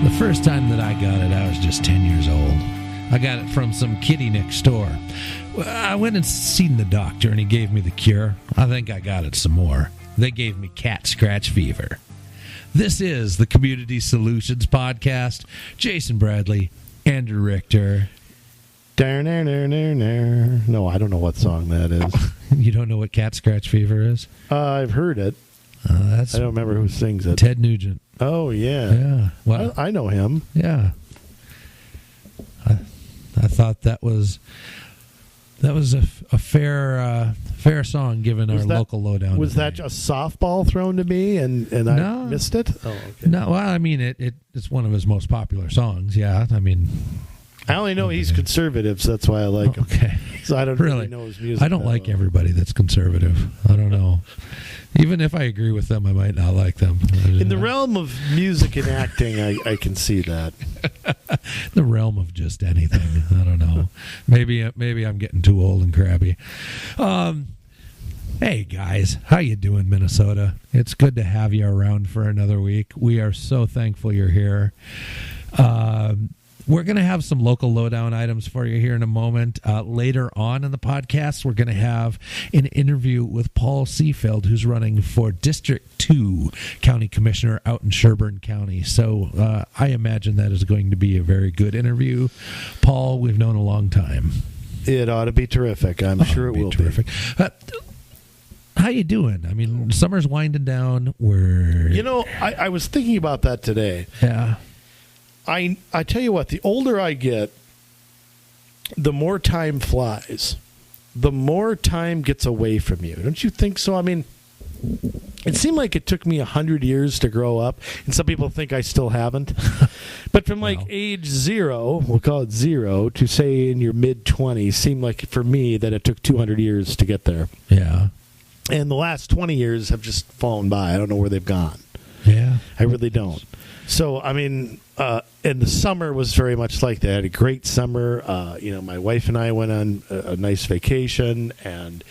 The first time that I got it, I was just 10 years old. I got it from some kitty next door. I went and seen the doctor, and he gave me the cure. I think I got it some more. They gave me cat scratch fever. This is the Community Solutions Podcast. Jason Bradley, Andrew Richter. No, I don't know what song that is. You don't know what cat scratch fever is? I've heard it. I don't remember who sings it. Ted Nugent. Oh, yeah. Yeah. Well, I know him. Yeah. I thought that was a fair song given our local lowdown. Was that a softball thrown to me and I missed it? Oh, okay. No, well, I mean it's one of his most popular songs. Yeah, I mean, I only know he's conservative, so that's why I like him. Okay, so I don't really know his music. I don't like everybody that's conservative. I don't know. Even if I agree with them, I might not like them. In the realm of music and acting, I can see that. The realm of just anything. I don't know. Maybe I'm getting too old and crabby. Hey, guys. How you doing, Minnesota? It's good to have you around for another week. We are so thankful you're here. We're going to have some local lowdown items for you here in a moment. Later on in the podcast, we're going to have an interview with Paul Seefeld, who's running for District 2 County Commissioner out in Sherburne County. So I imagine that is going to be a very good interview. Paul, we've known a long time. It ought to be terrific. I'm sure it will be. Terrific. How you doing? I mean, summer's winding down. I was thinking about that today. Yeah. I tell you what, the older I get, the more time flies. The more time gets away from you. Don't you think so? I mean, it seemed like it took me 100 years to grow up, and some people think I still haven't. But from age 0, we'll call it 0, to say in your mid-20s, seemed like for me that it took 200 years to get there. Yeah. And the last 20 years have just flown by. I don't know where they've gone. Yeah. I really don't. So, I mean, and the summer was very much like that. I had a great summer. My wife and I went on a nice vacation, and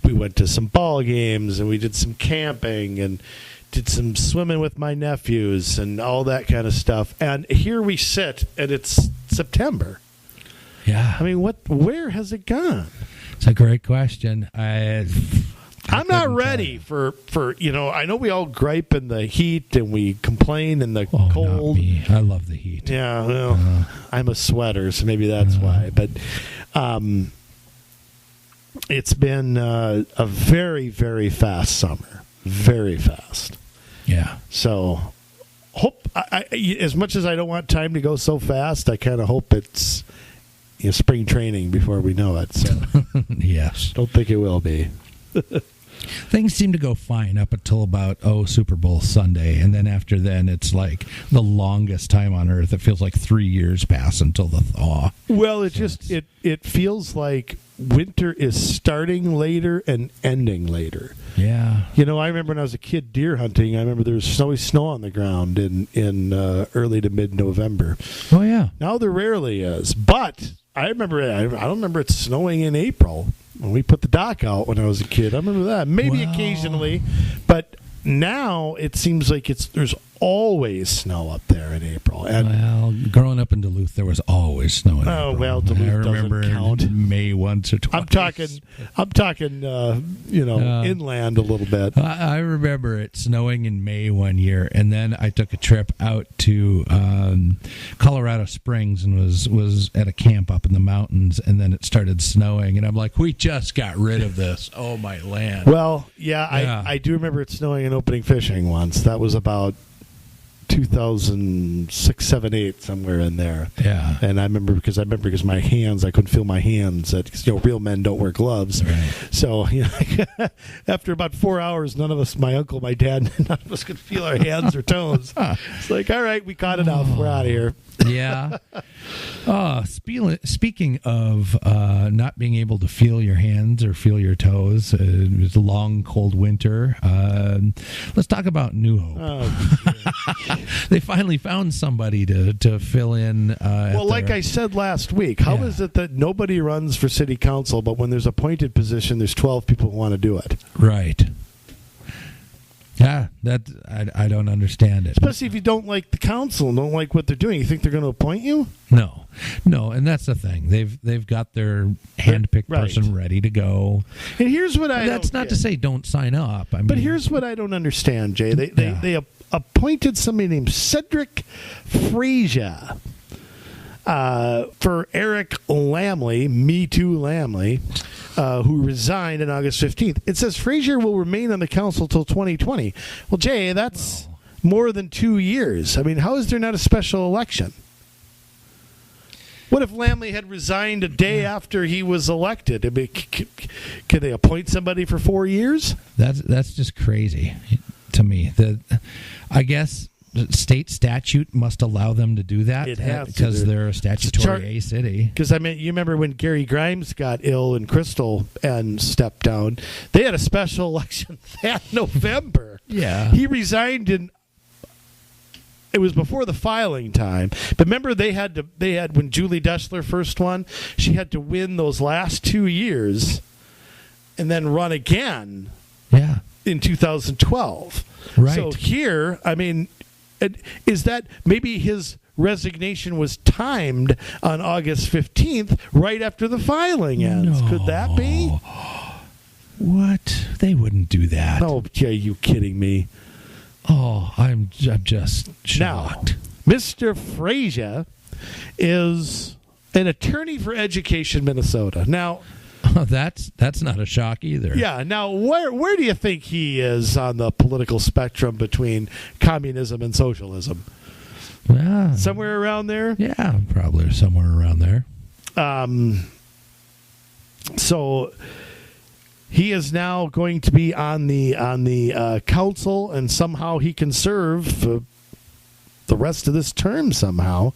we went to some ball games, and we did some camping, and did some swimming with my nephews, and all that kind of stuff. And here we sit, and it's September. Yeah. I mean, where has it gone? It's a great question. I'm not ready for I know we all gripe in the heat and we complain in the cold. Not me. I love the heat. Yeah, well, I'm a sweater, so maybe that's why. But it's been a very, very fast summer. Very fast. Yeah. So hope as much as I don't want time to go so fast, I kind of hope it's spring training before we know it. So yes. Don't think it will be. Things seem to go fine up until about Super Bowl Sunday, and then after then it's like the longest time on earth. It feels like 3 years pass until the thaw. Well, it feels like winter is starting later and ending later. Yeah. I remember when I was a kid deer hunting, I remember there was always snow on the ground in early to mid-November. Oh, yeah. Now there rarely is, but I don't remember it snowing in April when we put the dock out when I was a kid. I remember that. Maybe occasionally, but now it seems like there's always snow up there in April. And growing up in Duluth, there was always snow in April. Oh, well, Duluth I remember doesn't count. May once or twice. I'm talking, inland a little bit. I remember it snowing in May one year, and then I took a trip out to Colorado Springs and was at a camp up in the mountains, and then it started snowing, and I'm like, we just got rid of this. Oh, my land. Well, yeah. I do remember it snowing and opening fishing once. That was about 2006, 7, 8, somewhere in there. Yeah. And I remember because my hands, I couldn't feel my hands. Because real men don't wear gloves. Right. So after about 4 hours, none of us, my uncle, my dad, none of us could feel our hands or toes. It's like, all right, we caught enough. We're out of here. Yeah. Speaking of not being able to feel your hands or feel your toes, it was a long, cold winter. Let's talk about New Hope. Oh, they finally found somebody to fill in. Like I said last week, how is it that nobody runs for city council, but when there's appointed position, there's 12 people who want to do it? Right. Yeah, that I don't understand it. Especially if you don't like the council and don't like what they're doing. You think they're going to appoint you? No, and that's the thing. They've got their handpicked person ready to go. And here's what that's not to say don't sign up. But here's what I don't understand, Jay. They appointed somebody named Cedric Frazier for Eric Lammle, Me Too Lammle, who resigned on August 15th. It says Frazier will remain on the council till 2020. Well, Jay, that's more than 2 years. I mean, how is there not a special election? What if Lammle had resigned a day after he was elected? I mean, could they appoint somebody for 4 years? That's just crazy to me. I guess state statute must allow them to do that. It has because they're a statutory city. Because I mean, you remember when Gary Grimes got ill in Crystal and stepped down? They had a special election that November. Yeah, he resigned in. It was before the filing time, but remember they had when Julie Deshler first won, she had to win those last 2 years, and then run again. Yeah, in 2012. Right. So here, I mean, is that maybe his resignation was timed on August 15th, right after the filing ends? No. Could that be? What? They wouldn't do that. Oh, Jay, you kidding me? Oh, I'm just shocked. Now, Mr. Frazier is an attorney for Education Minnesota. Now, that's not a shock either. Yeah. Now, where do you think he is on the political spectrum between communism and socialism? Yeah. Somewhere around there? Yeah, probably somewhere around there. So he is now going to be on the council, and somehow he can serve the rest of this term somehow.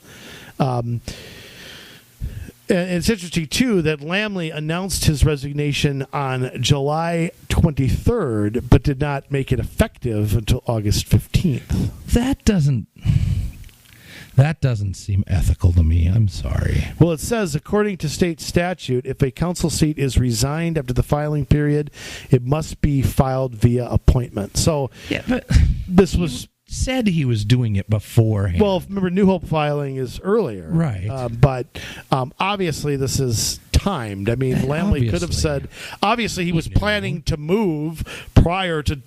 And it's interesting, too, that Lammle announced his resignation on July 23rd, but did not make it effective until August 15th. That doesn't seem ethical to me. I'm sorry. Well, it says, according to state statute, if a council seat is resigned after the filing period, it must be filed via appointment. So yeah, but this was... said he was doing it beforehand. Well, remember, New Hope filing is earlier. Right. But obviously this is timed. I mean, Lammle could have said, obviously he was planning to move prior to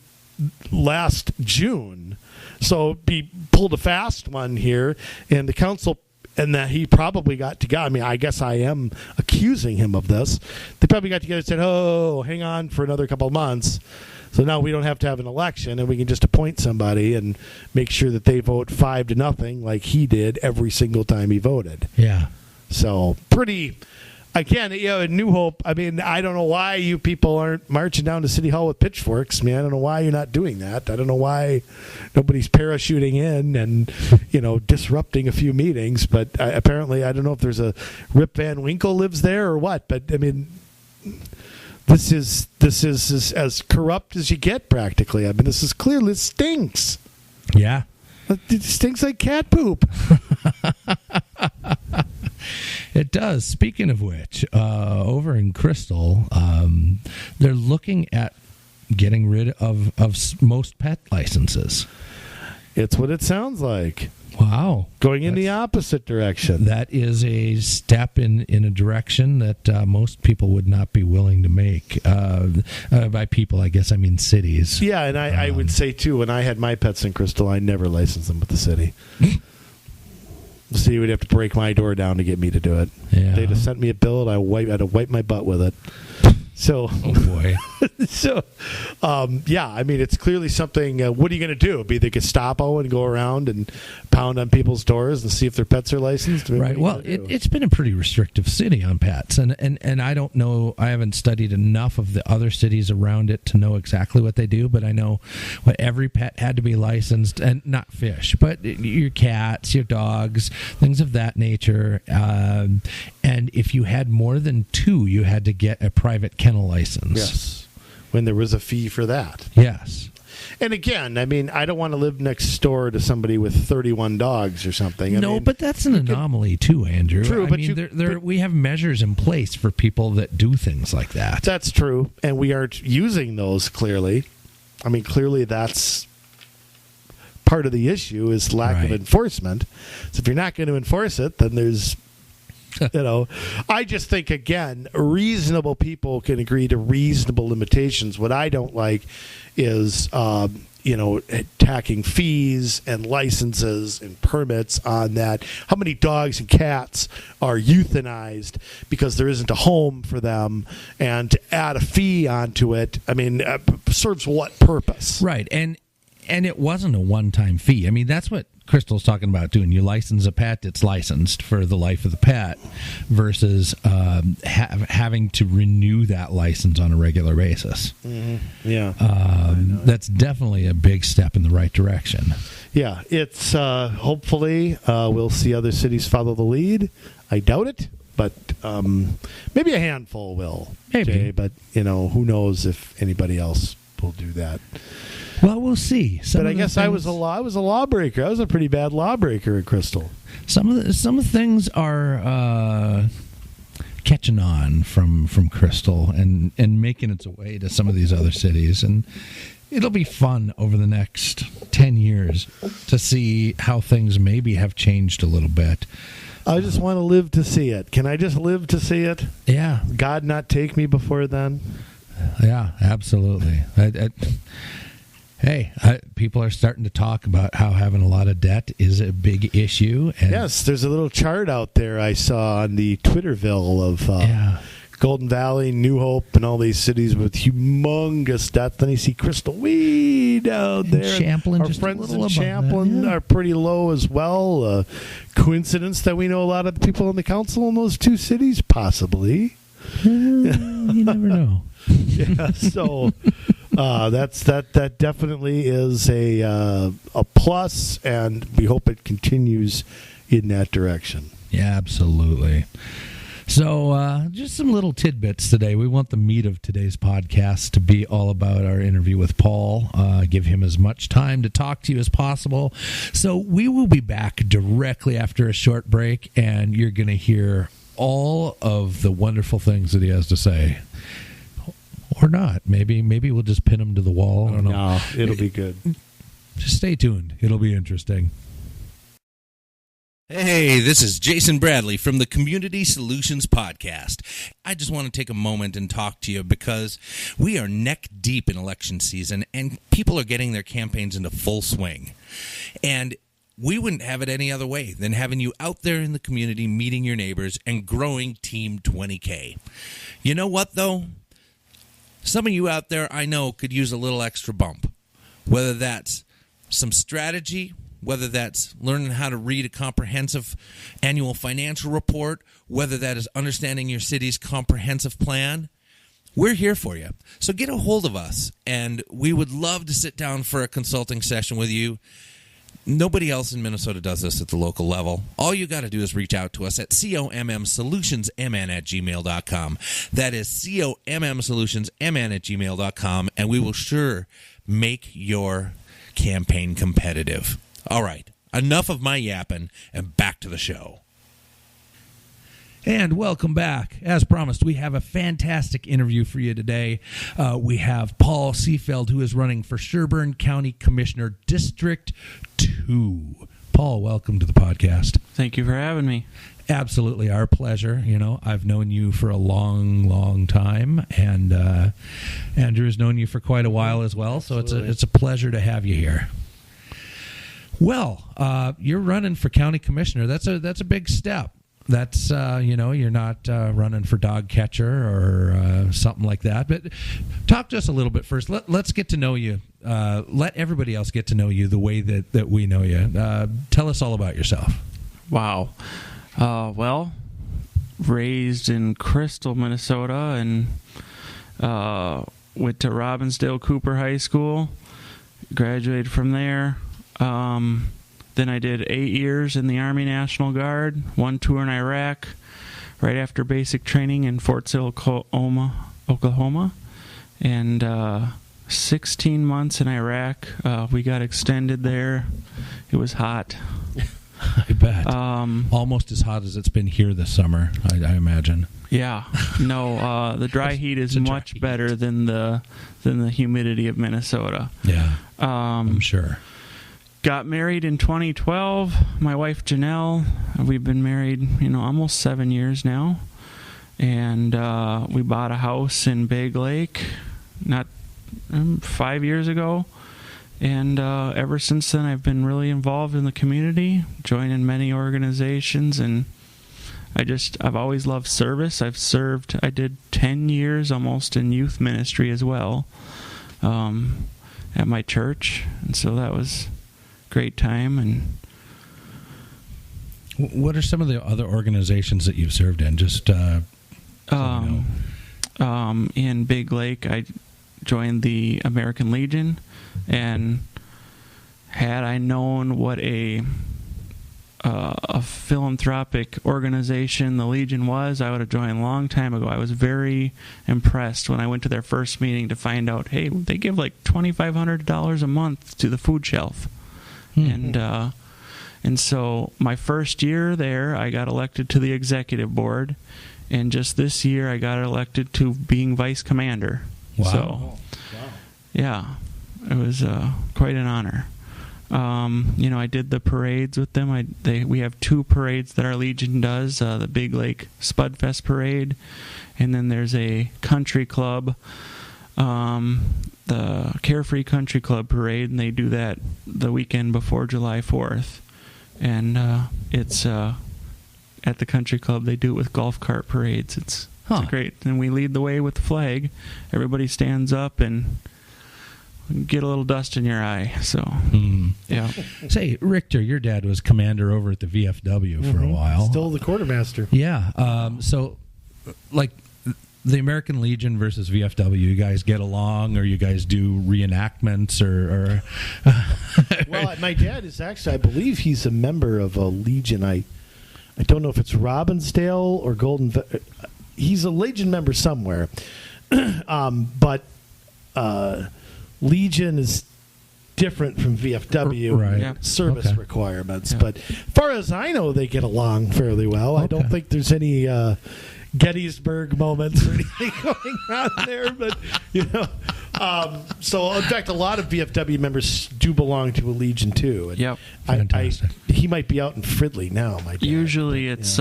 last June. So he pulled a fast one here, and the council, and that he probably got together. I mean, I guess I am accusing him of this. They probably got together and said, oh, hang on for another couple of months. So now we don't have to have an election, and we can just appoint somebody and make sure that they vote 5-0 like he did every single time he voted. Yeah. So pretty, again, New Hope, I mean, I don't know why you people aren't marching down to City Hall with pitchforks, man. I don't know why you're not doing that. I don't know why nobody's parachuting in and, disrupting a few meetings. But apparently, I don't know if there's a Rip Van Winkle lives there or what. But, I mean... This is as corrupt as you get, practically. I mean, this is clearly stinks. Yeah. It stinks like cat poop. It does. Speaking of which, over in Crystal, they're looking at getting rid of most pet licenses. It's what it sounds like. Wow. Going in the opposite direction. That is a step in a direction that most people would not be willing to make. By people, I guess I mean cities. Yeah, and I would say, too, when I had my pets in Crystal, I never licensed them with the city. The city would have to break my door down to get me to do it. Yeah. They'd have sent me a bill, and I had to wipe my butt with it. So, oh boy. Yeah, I mean, it's clearly something. What are you going to do? Be the Gestapo and go around and pound on people's doors and see if their pets are licensed? I mean, right. Well, it's been a pretty restrictive city on pets, and I don't know. I haven't studied enough of the other cities around it to know exactly what they do. But I know what every pet had to be licensed, and not fish, but your cats, your dogs, things of that nature. And if you had more than 2, you had to get a private kennel license. Yes. When there was a fee for that. Yes. And again, I mean, I don't want to live next door to somebody with 31 dogs or something. I mean, but that's an anomaly too, Andrew. True, but we have measures in place for people that do things like that. That's true, and we aren't using those clearly. I mean, clearly that's part of the issue is lack of enforcement. So if you're not going to enforce it, then there's, I just think, again, reasonable people can agree to reasonable limitations. What I don't like is, tacking fees and licenses and permits on that. How many dogs and cats are euthanized because there isn't a home for them, and to add a fee onto it, serves what purpose? Right, and it wasn't a one-time fee. I mean, that's what Crystal's talking about doing. You license a pet, it's licensed for the life of the pet, versus having to renew that license on a regular basis. Mm-hmm. Yeah. That's definitely a big step in the right direction. Yeah, it's hopefully we'll see other cities follow the lead. I doubt it, but maybe a handful will. Maybe. Jay, but, who knows if anybody else will do that. Well, we'll see. But I guess I was a lawbreaker. I was a pretty bad lawbreaker at Crystal. Some of the things are catching on from Crystal and making its way to some of these other cities, and it'll be fun over the next 10 years to see how things maybe have changed a little bit. I just want to live to see it. Can I just live to see it? Yeah. God not take me before then? Yeah, absolutely. People are starting to talk about how having a lot of debt is a big issue. And yes, there's a little chart out there I saw on the Twitterville of Golden Valley, New Hope, and all these cities with humongous debt. Then you see Crystal way down there. Champlin, our friends in Champlin are pretty low as well. Coincidence that we know a lot of the people in the council in those two cities? Possibly. You never know. Yeah, so that definitely is a plus, and we hope it continues in that direction. Yeah, absolutely. So just some little tidbits today. We want the meat of today's podcast to be all about our interview with Paul. Give him as much time to talk to you as possible. So we will be back directly after a short break, and you're going to hear all of the wonderful things that he has to say. Or not. Maybe we'll just pin him to the wall. I don't know. No, it'll be good. Just stay tuned. It'll be interesting. Hey, this is Jason Bradley from the Community Solutions Podcast. I just want to take a moment and talk to you because we are neck deep in election season and people are getting their campaigns into full swing. And we wouldn't have it any other way than having you out there in the community meeting your neighbors and growing Team 20K. You know what, though? Some of you out there I know could use a little extra bump, whether that's some strategy, whether that's learning how to read a comprehensive annual financial report, whether that is understanding your city's comprehensive plan. We're here for you. So get a hold of us, and we would love to sit down for a consulting session with you. Nobody else in Minnesota does this at the local level. All you got to do is reach out to us at commsolutionsmn@gmail.com. That is commsolutionsmn@gmail.com, and we will sure make your campaign competitive. All right, enough of my yapping, and back to the show. And welcome back. As promised, we have a fantastic interview for you today. We have Paul Seefeld, who is running for Sherburne County Commissioner, District 2. Paul, welcome to the podcast. Thank you for having me. Absolutely, our pleasure. I've known you for a long, long time, and Andrew's known you for quite a while as well, so it's a pleasure to have you here. Well, you're running for county commissioner. That's a big step. That's, you're not running for dog catcher or something like that. But talk to us a little bit first. Let's get to know you. Let everybody else get to know you the way that we know you. Tell us all about yourself. Wow. Well, raised in Crystal, Minnesota, and went to Robbinsdale Cooper High School. Graduated from there. Then I did 8 years in the Army National Guard, 1 tour in Iraq, right after basic training in Fort Sill, Oklahoma, and 16 months in Iraq. We got extended there. It was hot. I bet. Almost as hot as it's been here this summer, I imagine. Yeah. No, the dry heat is much better than the humidity of Minnesota. Yeah, I'm sure. got married in 2012. My wife Janelle, we've been married, almost 7 years now. And we bought a house in Big Lake not 5 years ago. And ever since then, I've been really involved in the community, joining many organizations, and I've always loved service. I did 10 years almost in youth ministry as well at my church, and so that was a great time. And what are some of the other organizations that you've served in? Just in Big Lake, I joined the American Legion, and had I known what a philanthropic organization the Legion was, I would have joined a long time ago. I was very impressed when I went to their first meeting to find out, hey, they give like $2,500 a month to the food shelf. Mm-hmm. And so my first year there, I got elected to the executive board, and just this year I got elected to being vice commander. Wow. So, yeah, it was quite an honor. I did the parades with them. We have 2 parades that our Legion does, the Big Lake Spudfest Parade, and then there's a country club, the Carefree Country Club Parade, and they do that the weekend before July 4th. And it's at the country club, they do it with golf cart parades. It's great. And we lead the way with the flag. Everybody stands up and get a little dust in your eye. So, yeah. Say, Richter, your dad was commander over at the VFW for a while. Still the quartermaster. Yeah. So, like, the American Legion versus VFW, you guys get along, or you guys do reenactments, or Well, my dad is actually, I believe he's a member of a Legion. I don't know if it's Robbinsdale or Golden. He's a Legion member somewhere. But Legion is different from VFW service requirements. Yeah. But as far as I know, they get along fairly well. I don't think there's any Gettysburg moments or anything going on there. But, so in fact, a lot of VFW members do belong to a Legion too. And yep. He might be out in Fridley now, my dad. Usually it's...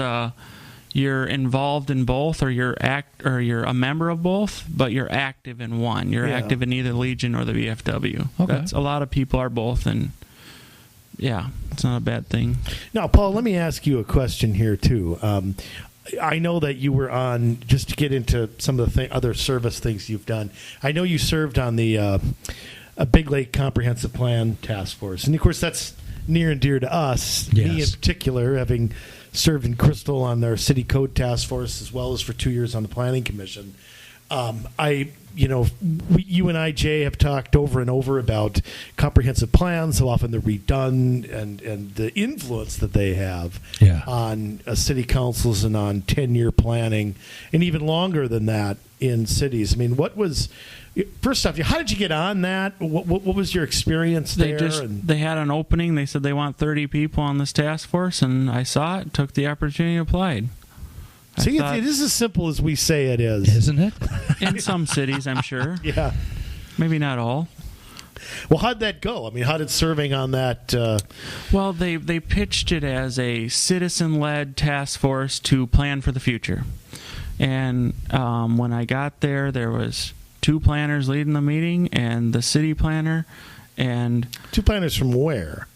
you're involved in both, or you're a member of both, but you're active in one. You're active in either Legion or the VFW. Okay. That's a lot of people are both, and it's not a bad thing. Now, Paul, let me ask you a question here too. I know that you were on, just to get into some of the other service things you've done. I know you served on the Big Lake Comprehensive Plan Task Force, and of course that's near and dear to us. Yes. Me in particular, having served in Crystal on their City Code Task Force, as well as for 2 years on the Planning Commission. You and I, Jay, have talked over and over about comprehensive plans, how often they're redone, and the influence that they have on city councils and on 10-year planning, and even longer than that in cities. I mean, first off, how did you get on that? What was your experience there? They had an opening. They said they want 30 people on this task force, and I saw it, took the opportunity, and applied. See, it is as simple as we say it is. Isn't it? In some cities, I'm sure. Yeah. Maybe not all. Well, how'd that go? I mean, how did serving on that... Well, they pitched it as a citizen-led task force to plan for the future. And when I got there was 2 planners leading the meeting, and the city planner, and... 2 planners from where?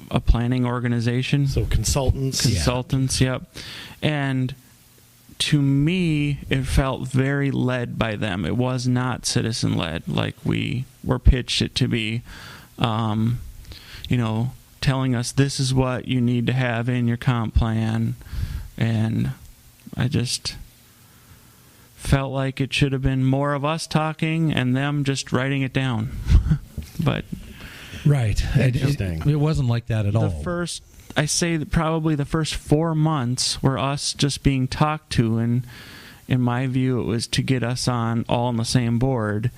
A planning organization. So consultants. Yep. And to me, it felt very led by them. It was not citizen-led like we were pitched it to be. Telling us this is what you need to have in your comp plan. And I just felt like it should have been more of us talking and them just writing it down. But... Right. Interesting. It wasn't like that at all. I say that probably the first 4 months were us just being talked to, and in my view, it was to get us all on the same board.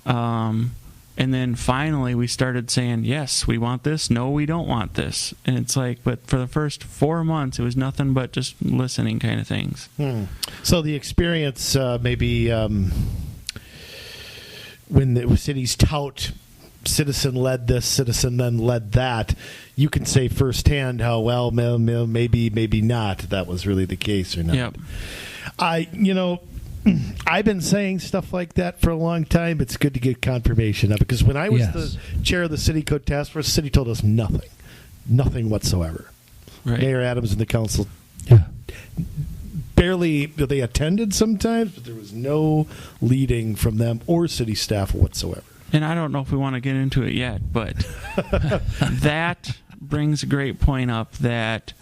And then finally we started saying, yes, we want this. No, we don't want this. And it's like, but for the first 4 months, it was nothing but just listening kind of things. So the experience maybe when the cities tout citizen led this, citizen then led that, you can say firsthand how, well, maybe not that was really the case or not. Yep. I've been saying stuff like that for a long time. It's good to get confirmation of it, because when I was the chair of the City Code Task Force, the city told us nothing whatsoever. Right. Mayor Adams and the council barely, they attended sometimes, but there was no leading from them or city staff whatsoever. And I don't know if we want to get into it yet, but that brings a great point up that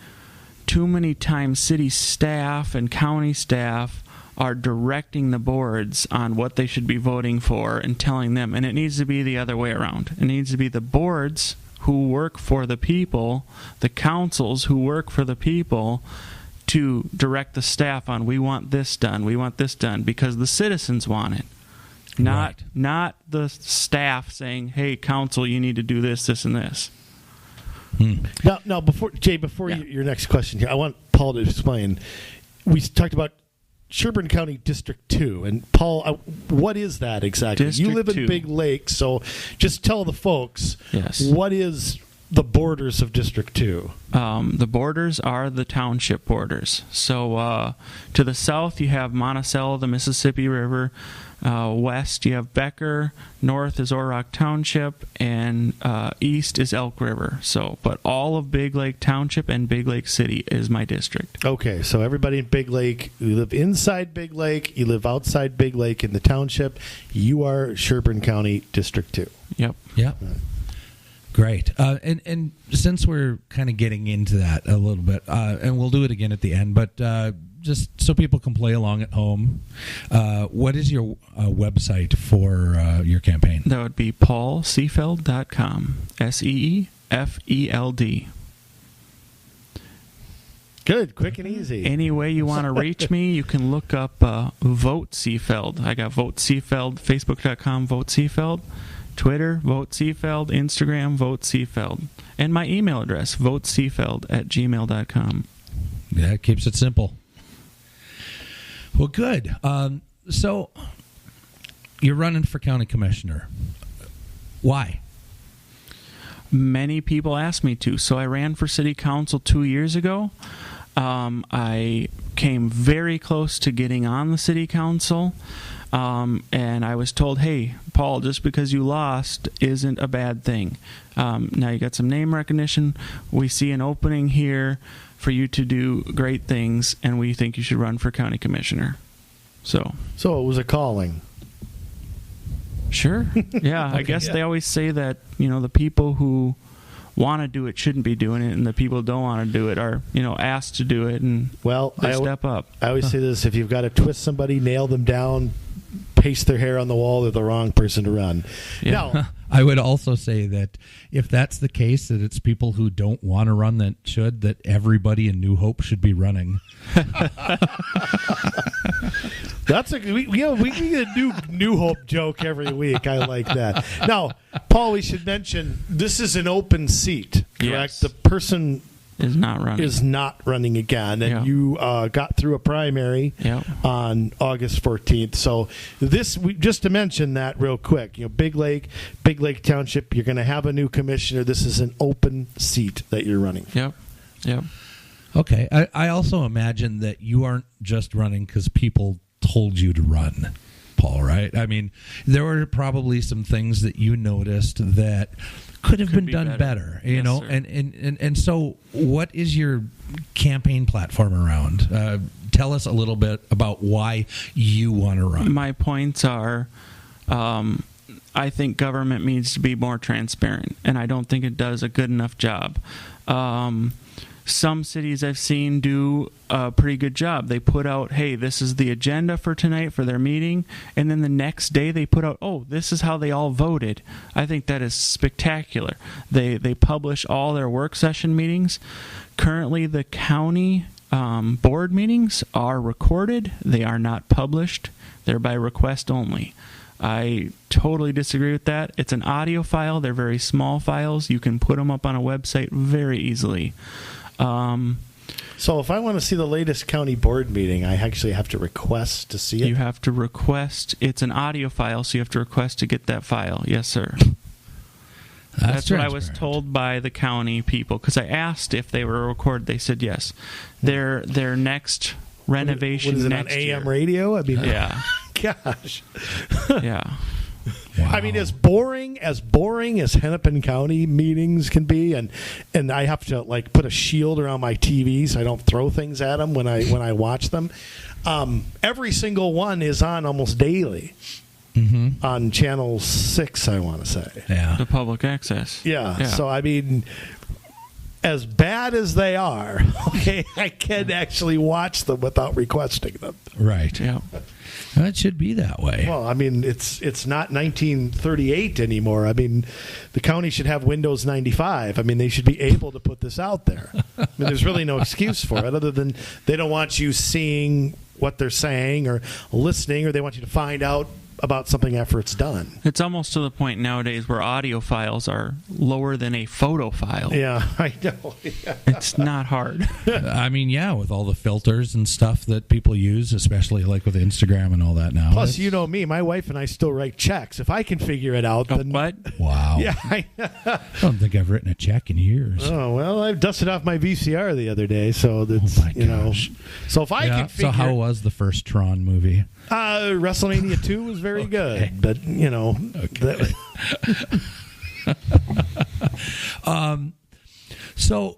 too many times city staff and county staff are directing the boards on what they should be voting for and telling them. And it needs to be the other way around. It needs to be the boards who work for the people, the councils who work for the people, to direct the staff on, we want this done, because the citizens want it. Not the staff saying, hey, council, you need to do this, this, and this. Now, before your next question here, I want Paul to explain. We talked about Sherburne County District 2. And, Paul, what is that exactly? District you live in 2. Big Lake, so just tell the folks, what is the borders of District 2? The borders are the township borders. So to the south, you have Monticello, the Mississippi River. West, you have Becker. North is Orrock Township. And east is Elk River. But all of Big Lake Township and Big Lake City is my district. Okay, so everybody in Big Lake, you live inside Big Lake, you live outside Big Lake in the township, you are Sherburne County District 2. Yep. Great. And since we're kind of getting into that a little bit, and we'll do it again at the end, but just so people can play along at home, what is your website for your campaign? That would be paulseefeld.com. SEEFELD. Good, quick and easy. Any way you want to reach me, you can look up Vote Seefeld. I got Vote Seefeld, Facebook.com, Vote Seefeld. Twitter, Vote Seefeld. Instagram, Vote Seefeld. And my email address, voteseefeld@gmail.com. Yeah, it keeps it simple. Well, good. So, you're running for county commissioner. Why? Many people ask me to. So I ran for city council 2 years ago. I came very close to getting on the city council. And I was told, hey, Paul, just because you lost isn't a bad thing. Now you got some name recognition. We see an opening here for you to do great things, and we think you should run for county commissioner. So it was a calling. Sure. Yeah, I guess they always say that, the people who want to do it shouldn't be doing it, and the people who don't want to do it are, asked to do it, and they step up. I always say this: if you've got to twist somebody, nail them down, paste their hair on the wall, they're the wrong person to run. Yeah. Now, I would also say that if that's the case, that it's people who don't want to run that everybody in New Hope should be running. we get a New Hope joke every week. I like that. Now, Paul, we should mention this is an open seat, correct? Yes. The person is not running again, and you got through a primary on August 14th. So just to mention that real quick, Big Lake Township, you're going to have a new commissioner. This is an open seat that you're running for. Yep. Okay. I also imagine that you aren't just running because people told you to run, Paul, right? I mean, there were probably some things that you noticed that could have been done better, Sir. And so what is your campaign platform around? Tell us a little bit about why you want to run. My points are, I think government needs to be more transparent, and I don't think it does a good enough job. Some cities I've seen do a pretty good job. They put out, hey, this is the agenda for tonight for their meeting, and then the next day they put out, oh, this is how they all voted. I think that is spectacular. They publish all their work session meetings. Currently, the county board meetings are recorded. They are not published. They're by request only. I totally disagree with that. It's an audio file. They're very small files. You can put them up on a website very easily. So if I want to see the latest county board meeting, I actually have to request to see it? You have to request. It's an audio file, so you have to request to get that file. Yes, sir. That's what I was told by the county people, because I asked if they were recorded. They said yes. Their next renovation what is it, next on AM year. radio? I mean, Yeah. gosh. Yeah. Wow. I mean, as boring as Hennepin County meetings can be, and I have to like put a shield around my TV so I don't throw things at them when I watch them. Every single one is on almost daily on Channel 6, I want to say. Yeah. The public access. Yeah. So I mean, as bad as they are, okay, I can actually watch them without requesting them. Right. Yeah. It should be that way. Well, I mean, it's not 1938 anymore. I mean, the county should have Windows 95. I mean, they should be able to put this out there. I mean, there's really no excuse for it other than they don't want you seeing what they're saying or listening, or they want you to find out about something after it's done. It's almost to the point nowadays where audio files are lower than a photo file. Yeah, I know. Yeah. It's not hard. I mean, yeah, with all the filters and stuff that people use, especially like with Instagram and all that now. Plus, you know me, my wife and I still write checks. If I can figure it out, then What? Wow. Yeah. I don't think I've written a check in years. Oh well, I dusted off my VCR the other day, so that's Oh, my gosh. So if I can figure, so how was the first Tron movie? WrestleMania 2 was very good, Okay. but So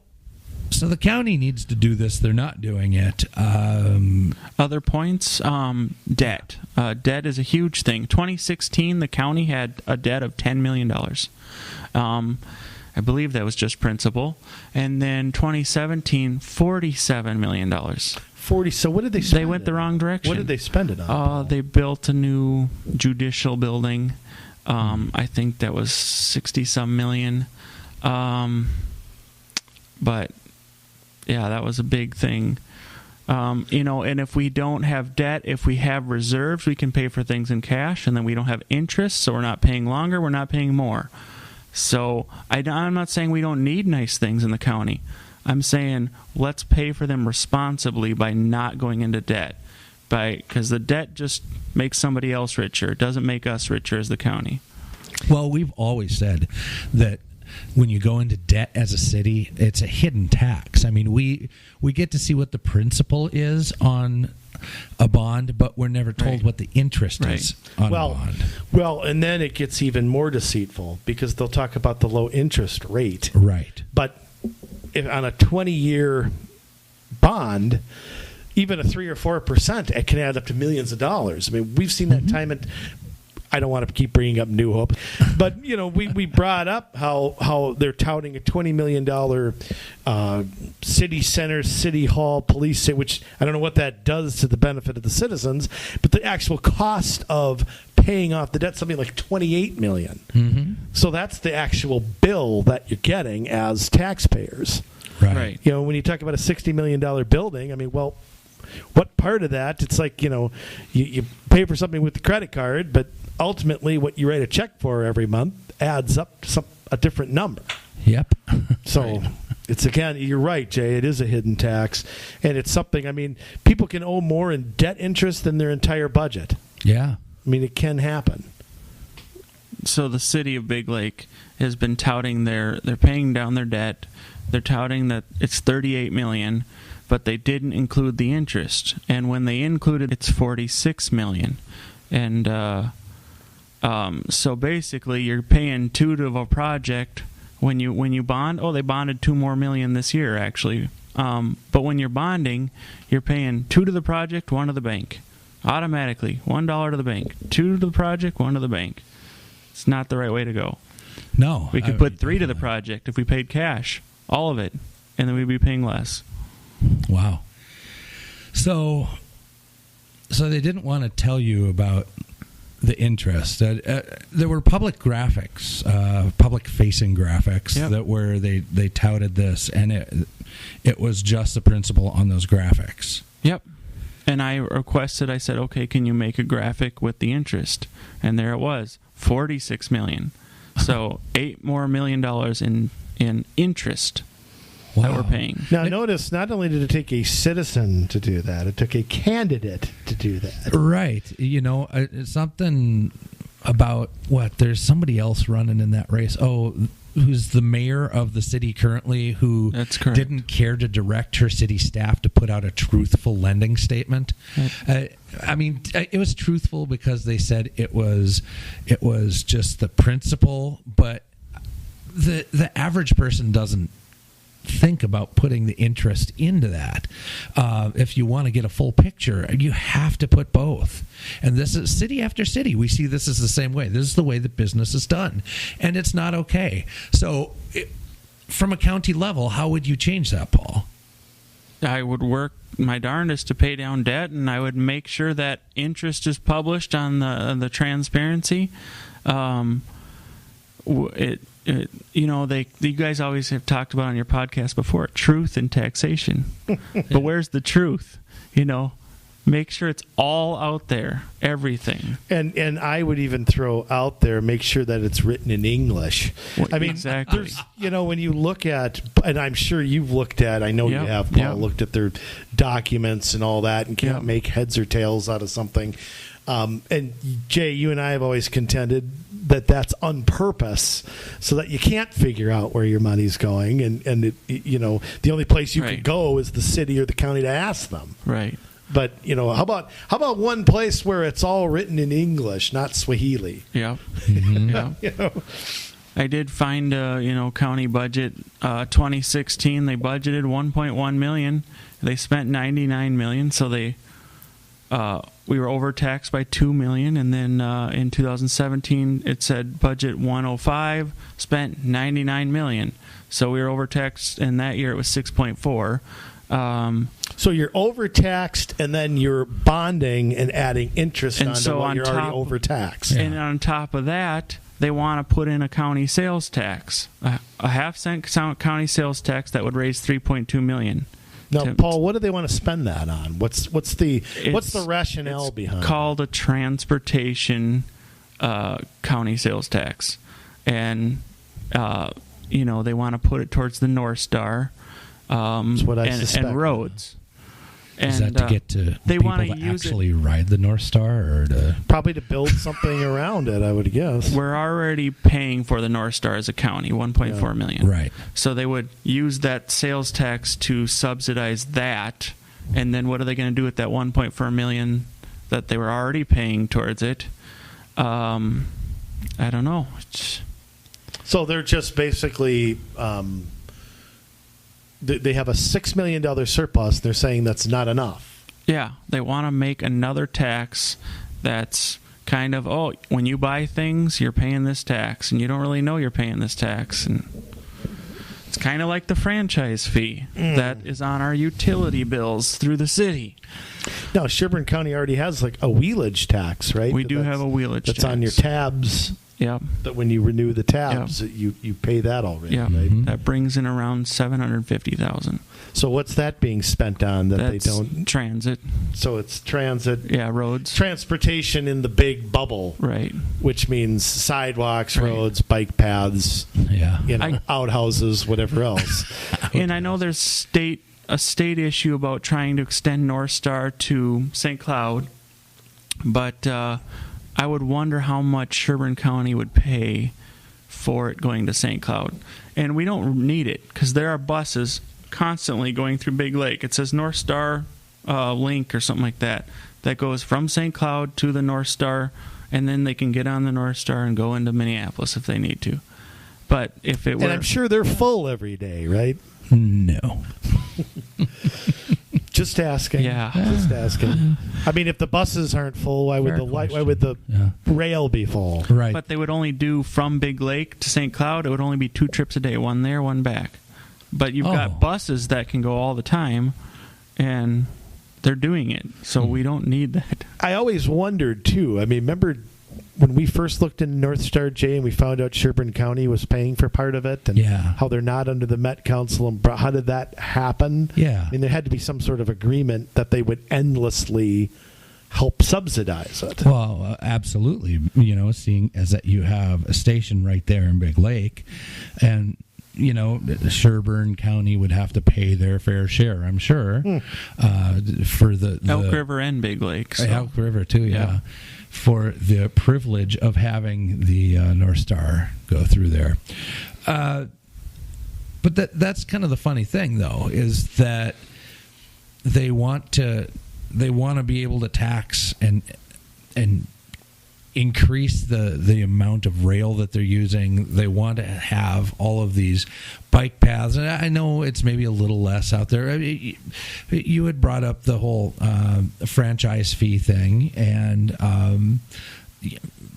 the county needs to do this. They're not doing it. Other points, debt. Debt is a huge thing. 2016, the county had a debt of $10 million. I believe that was just principal. And then 2017, $47 million. 40. So what did they spend? They went the wrong direction. What did they spend it on? They built a new judicial building. I think that was 60-some million. But yeah, that was a big thing. And if we don't have debt, if we have reserves, we can pay for things in cash, and then we don't have interest, so we're not paying longer, we're not paying more. So I'm not saying we don't need nice things in the county. I'm saying let's pay for them responsibly by not going into debt, because the debt just makes somebody else richer. It doesn't make us richer as the county. Well, we've always said that when you go into debt as a city, it's a hidden tax. I mean, we get to see what the principal is on a bond, but we're never told what the interest is on a bond. Well, and then it gets even more deceitful because they'll talk about the low interest rate. Right. But if on a 20-year bond, even a 3 or 4%, it can add up to millions of dollars. I mean, we've seen that time and I don't want to keep bringing up New Hope, but we brought up how they're touting a $20 million city center, city hall, police, which I don't know what that does to the benefit of the citizens, but the actual cost of paying off the debt, something like $28 million. Mm-hmm. So that's the actual bill that you're getting as taxpayers. Right. When you talk about a $60 million building, I mean, well, what part of that? It's like, you pay for something with the credit card, but ultimately what you write a check for every month adds up to a different number. Yep. So it's, again, you're right, Jay, it is a hidden tax, and it's something, I mean, people can owe more in debt interest than their entire budget. Yeah. I mean, it can happen. So the city of Big Lake has been touting they're paying down their debt. They're touting that it's $38 million, but they didn't include the interest. And when they included, it's $46 million. And so basically, you're paying $2 to a project when you bond. Oh, they bonded $2 more million this year, actually. But when you're bonding, you're paying $2 to the project, $1 to the bank, automatically. $1 to the bank, $2 to the project, $1 to the bank. It's not the right way to go. No. We could put $3 to the project if we paid cash, all of it, and then we'd be paying less. Wow. So they didn't want to tell you about the interest. There were public graphics, public-facing graphics that where they touted this, and it was just the principal on those graphics. Yep. And I requested, I said, okay, can you make a graphic with the interest? And there it was, $46 million. So $8 more million in interest that we're paying. Now, notice, not only did it take a citizen to do that, it took a candidate to do that. Right. Something about there's somebody else running in that race. Oh, who's the mayor of the city currently, who That's correct. didn't care to direct her city staff to put out a truthful lending statement. I mean, it was truthful because they said it was just the principle, but the average person doesn't think about putting the interest into that. If you want to get a full picture, you have to put both. And this is city after city. We see this is the same way. This is the way that business is done. And it's not okay. So from a county level, how would you change that, Paul? I would work my darndest to pay down debt, and I would make sure that interest is published on the transparency. You guys always have talked about on your podcast before, truth and taxation. But where's the truth? Make sure it's all out there, everything. And I would even throw out there, make sure that it's written in English. I mean, exactly. When you look at, and I'm sure you've looked at, I know you have, Paul, looked at their documents and all that, and can't make heads or tails out of something. And Jay, you and I have always contended that that's on purpose, so that you can't figure out where your money's going, and the only place you can go is the city or the county to ask them. Right. But how about one place where it's all written in English, not Swahili? Yeah. Mm-hmm. Yeah. I did find county budget 2016. They budgeted $1.1 million. They spent $99 million. So we were overtaxed by $2 million, and then in 2017 it said budget 105, spent $99 million. So we were overtaxed, and that year it was 6.4. So you're overtaxed, and then you're bonding and adding interest and onto so what on you're already overtaxed. And on top of that, they want to put in a county sales tax, a half-cent county sales tax that would raise $3.2 million. Now, Paul, what do they want to spend that on? What's the rationale behind it? It's called a transportation county sales tax, and they want to put it towards the North Star and roads. Is that to get to they people want to actually ride the North Star, or probably to build something around it? I would guess. We're already paying for the North Star as a county, $1.4 million. Right. So they would use that sales tax to subsidize that, and then what are they going to do with that $1.4 million that they were already paying towards it? I don't know. So they're just basically. They have a $6 million surplus. They're saying that's not enough. Yeah, they want to make another tax that's kind of, when you buy things, you're paying this tax, and you don't really know you're paying this tax. And it's kind of like the franchise fee that is on our utility bills through the city. Now, Sherburne County already has like a wheelage tax, right? We do have a wheelage tax. That's on your tabs. Yep. That when you renew the tabs, you pay that already, right? Mm-hmm. That brings in around $750,000. So what's that being spent on they don't? Transit. So it's transit. Yeah, roads. Transportation in the big bubble. Right. Which means sidewalks, roads, bike paths, outhouses, whatever else. And I know there's a state issue about trying to extend North Star to St. Cloud, but I would wonder how much Sherburne County would pay for it going to St. Cloud. And we don't need it, because there are buses constantly going through Big Lake. It says North Star Link or something like that goes from St. Cloud to the North Star, and then they can get on the North Star and go into Minneapolis if they need to. But if it were... And I'm sure they're full every day, right? No. Just asking. Yeah. Just asking. I mean, if the buses aren't full, why would the rail be full? Right. But they would only do from Big Lake to St. Cloud. It would only be 2 trips a day, one there, one back. But you've got buses that can go all the time, and they're doing it. So we don't need that. I always wondered, too. I mean, remember when we first looked into North Star, Jay, and we found out Sherburne County was paying for part of it, and how they're not under the Met Council, and how did that happen? Yeah. I mean, there had to be some sort of agreement that they would endlessly help subsidize it. Well, absolutely. Seeing as that you have a station right there in Big Lake, and Sherburne County would have to pay their fair share, I'm sure, for the Elk River and Big Lake. So. Elk River too, yeah. For the privilege of having the North Star go through there. But that's kind of the funny thing, though, is that they want to be able to tax and increase the amount of rail that they're using. They want to have all of these bike paths. And I know it's maybe a little less out there. I mean, you had brought up the whole franchise fee thing, and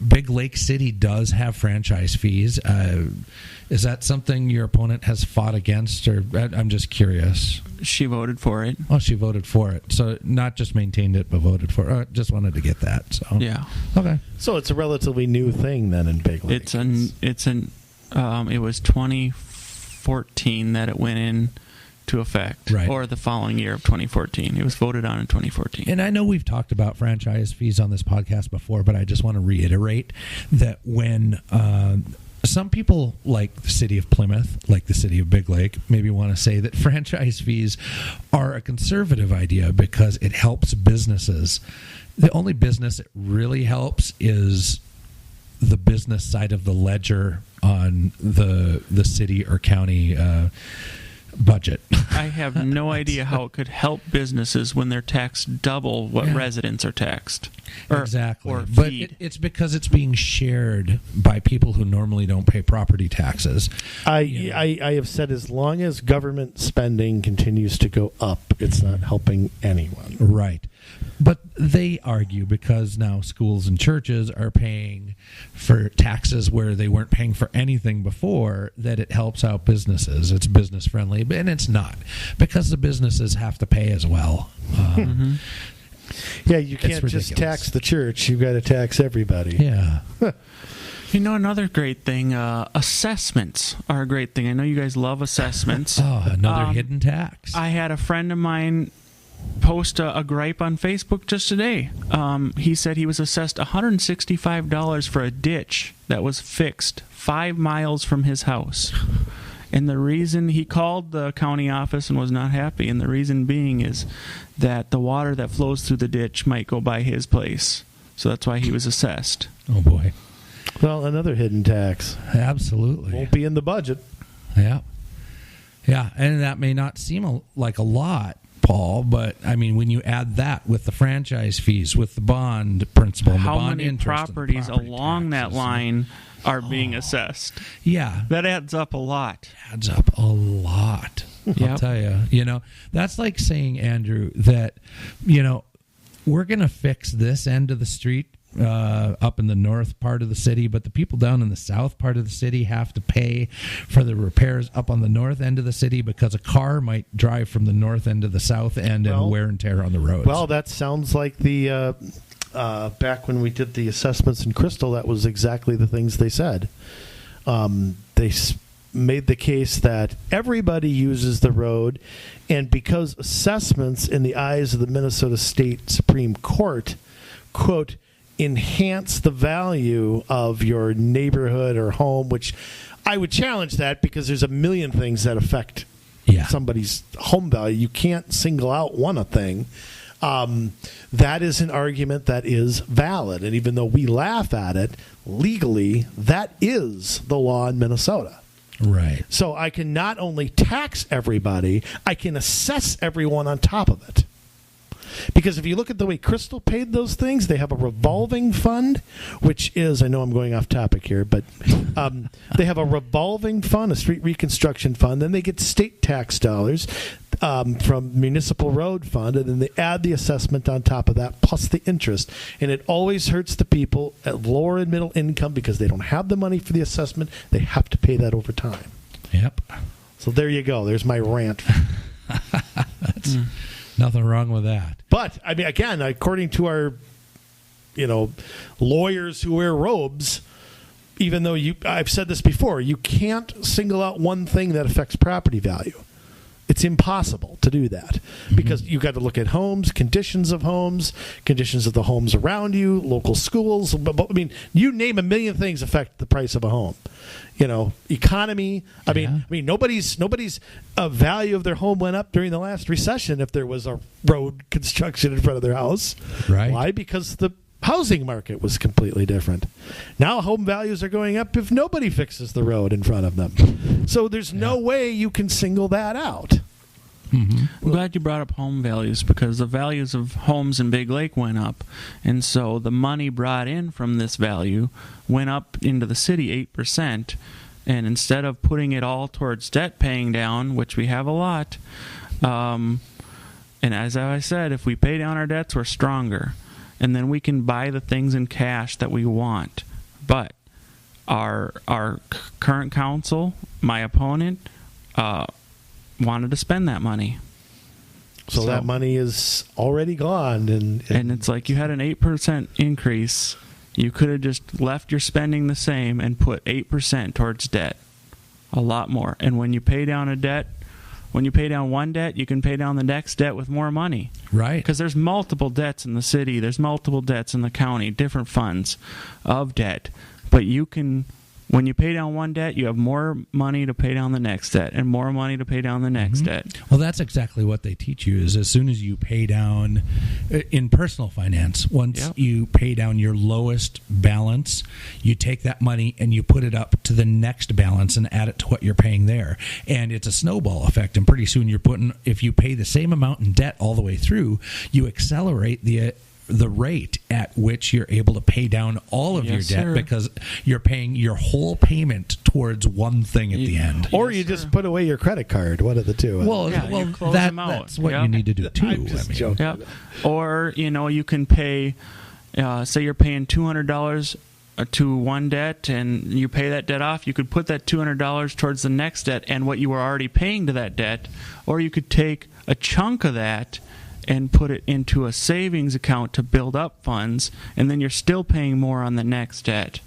Big Lake City does have franchise fees. Is that something your opponent has fought against, or I'm just curious? She voted for it. Oh, she voted for it. So not just maintained it, but voted for it. Just wanted to get that. So Yeah. Okay. So it's a relatively new thing then in Big Lake. It was 2014 that it went into effect, Right. or the following year of 2014. It was voted on in 2014. And I know we've talked about franchise fees on this podcast before, but I just want to reiterate that when some people, like the city of Plymouth, like the city of Big Lake, maybe want to say that franchise fees are a conservative idea because it helps businesses. The only business it really helps is the business side of the ledger on the city or county budget. I have no idea how it could help businesses when they're taxed double what residents are taxed. Exactly. Or but feed. it's because it's being shared by people who normally don't pay property taxes. I have said as long as government spending continues to go up, it's not helping anyone. Right. But they argue because now schools and churches are paying for taxes where they weren't paying for anything before, that it helps out businesses. It's business friendly, and it's not, because the businesses have to pay as well. Yeah, you can't just tax the church. You've got to tax everybody. Yeah. You know, another great thing, assessments are a great thing. I know you guys love assessments. Oh, another hidden tax. I had a friend of mine post a gripe on Facebook just today. He said he was assessed $165 for a ditch that was fixed 5 miles from his house. And the reason he called the county office and was not happy, and the reason being is that the water that flows through the ditch might go by his place. So that's why he was assessed. Oh, boy. Well, another hidden tax. Absolutely. Won't be in the budget. Yeah. Yeah, and that may not seem like a lot, Paul, but I mean, when you add that with the franchise fees, with the bond principal, and the how bond many interest, properties and the property along that taxes, line are being assessed? Yeah, That adds up a lot. adds up a lot. I'll Yep. tell you. You know, that's like saying, Andrew, that we're going to fix this end of the street up in the north part of the city, but the people down in the south part of the city have to pay for the repairs up on the north end of the city because a car might drive from the north end to the south end and wear and tear on the roads. Well, that sounds like the back when we did the assessments in Crystal, that was exactly the things they said. They made the case that everybody uses the road, and because assessments in the eyes of the Minnesota State Supreme Court, quote, enhance the value of your neighborhood or home, which I would challenge that because there's a million things that affect somebody's home value. You can't single out one thing. That is an argument that is valid. And even though we laugh at it, legally, that is the law in Minnesota. right. So I can not only tax everybody, I can assess everyone on top of it. Because if you look at the way Crystal paid those things, they have a revolving fund, which is, I know I'm going off topic here, but they have a revolving fund, a street reconstruction fund. Then they get state tax dollars from municipal road fund, and then they add the assessment on top of that, plus the interest. And it always hurts the people at lower and middle income because they don't have the money for the assessment. They have to pay that over time. Yep. So there you go. There's my rant. That's nothing wrong with that. But I mean, again, according to our, lawyers who wear robes, even though I've said this before, you can't single out one thing that affects property value. It's impossible to do that because you've got to look at homes, conditions of the homes around you, local schools. I mean, you name a million things affect the price of a home. Economy. I mean, nobody's value of their home went up during the last recession if there was a road construction in front of their house. Right. Why? Because the housing market was completely different. Now home values are going up if nobody fixes the road in front of them. So there's no way you can single that out. Mm-hmm. I'm glad you brought up home values, because the values of homes in Big Lake went up, and so the money brought in from this value went up into the city 8%, and instead of putting it all towards debt paying down, which we have a lot, and as I said, if we pay down our debts, we're stronger, and then we can buy the things in cash that we want. But our current council, my opponent, wanted to spend that money. So that money is already gone. And it's like you had an 8% increase. You could have just left your spending the same and put 8% towards debt. A lot more. And when you pay down a debt, when you pay down one debt, you can pay down the next debt with more money. Right. Because there's multiple debts in the city. There's multiple debts in the county, different funds of debt. But you can... When you pay down one debt, you have more money to pay down the next debt, and more money to pay down the next debt. Well, that's exactly what they teach you, is as soon as you pay down, in personal finance, once you pay down your lowest balance, you take that money and you put it up to the next balance and add it to what you're paying there. And it's a snowball effect, and pretty soon if you pay the same amount in debt all the way through, you accelerate the rate at which you're able to pay down all of your debt, because you're paying your whole payment towards one thing at the end. Or you just put away your credit card, one of the two. That's what you need to do too. I'm just joking. Or, you can pay, say you're paying $200 to one debt, and you pay that debt off, you could put that $200 towards the next debt and what you were already paying to that debt. Or you could take a chunk of that and put it into a savings account to build up funds, and then you're still paying more on the next debt.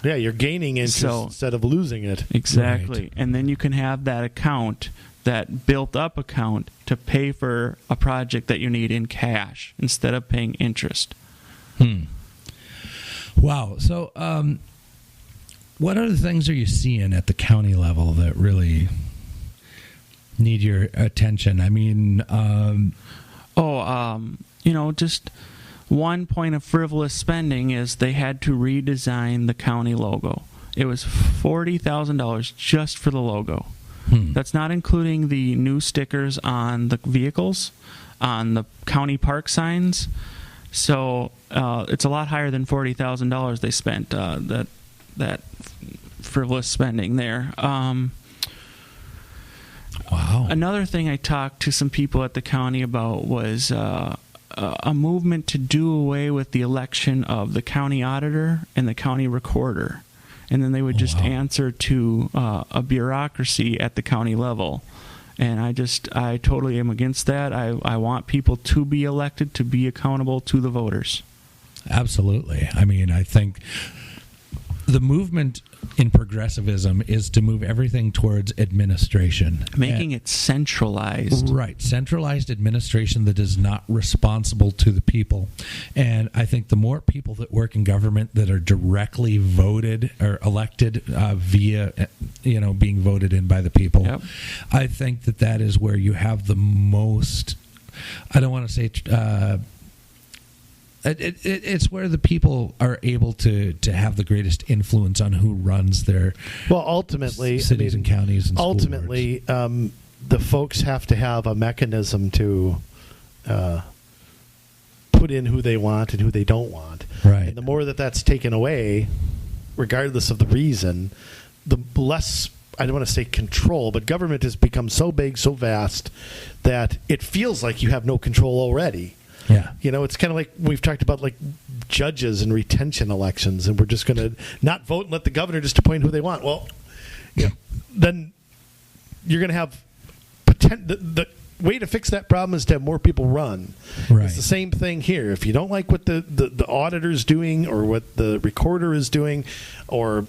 Yeah, you're gaining interest instead of losing it. Exactly. Right. And then you can have that account, that built-up account, to pay for a project that you need in cash instead of paying interest. Wow. So what other things are you seeing at the county level that really need your attention? I mean... just one point of frivolous spending is they had to redesign the county logo. It was $40,000 just for the logo. That's not including the new stickers on the vehicles, on the county park signs. So it's a lot higher than $40,000 they spent, that frivolous spending there. Wow. Another thing I talked to some people at the county about was a movement to do away with the election of the county auditor and the county recorder. And then they would just answer to a bureaucracy at the county level. And I totally am against that. I want people to be elected, to be accountable to the voters. Absolutely. I mean, I think the movement in progressivism is to move everything towards administration. Making it centralized. Right. Centralized administration that is not responsible to the people. And I think the more people that work in government that are directly voted or elected via, being voted in by the people, I think that is where you have the most, I don't want to say... It's where the people are able to have the greatest influence on who runs their cities and counties and school ultimately boards. The folks have to have a mechanism to put in who they want and who they don't want. Right. And the more that's taken away, regardless of the reason, the less, I don't want to say control, but government has become so big, so vast, that it feels like you have no control already. Yeah. It's kind of like we've talked about, like judges and retention elections, and we're just going to not vote and let the governor just appoint who they want. Well, then you're going to have the way to fix that problem is to have more people run. Right. It's the same thing here. If you don't like what the auditor's doing or what the recorder is doing, or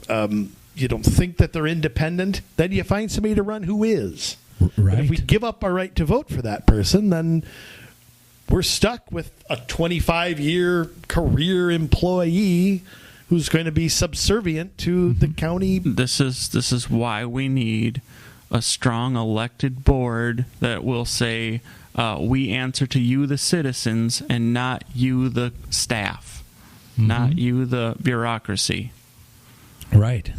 you don't think that they're independent, then you find somebody to run who is. Right. But if we give up our right to vote for that person, then we're stuck with a 25-year career employee who's going to be subservient to the county. This is why we need a strong elected board that will say, we answer to you, the citizens, and not you, the staff. not you, the bureaucracy. Right.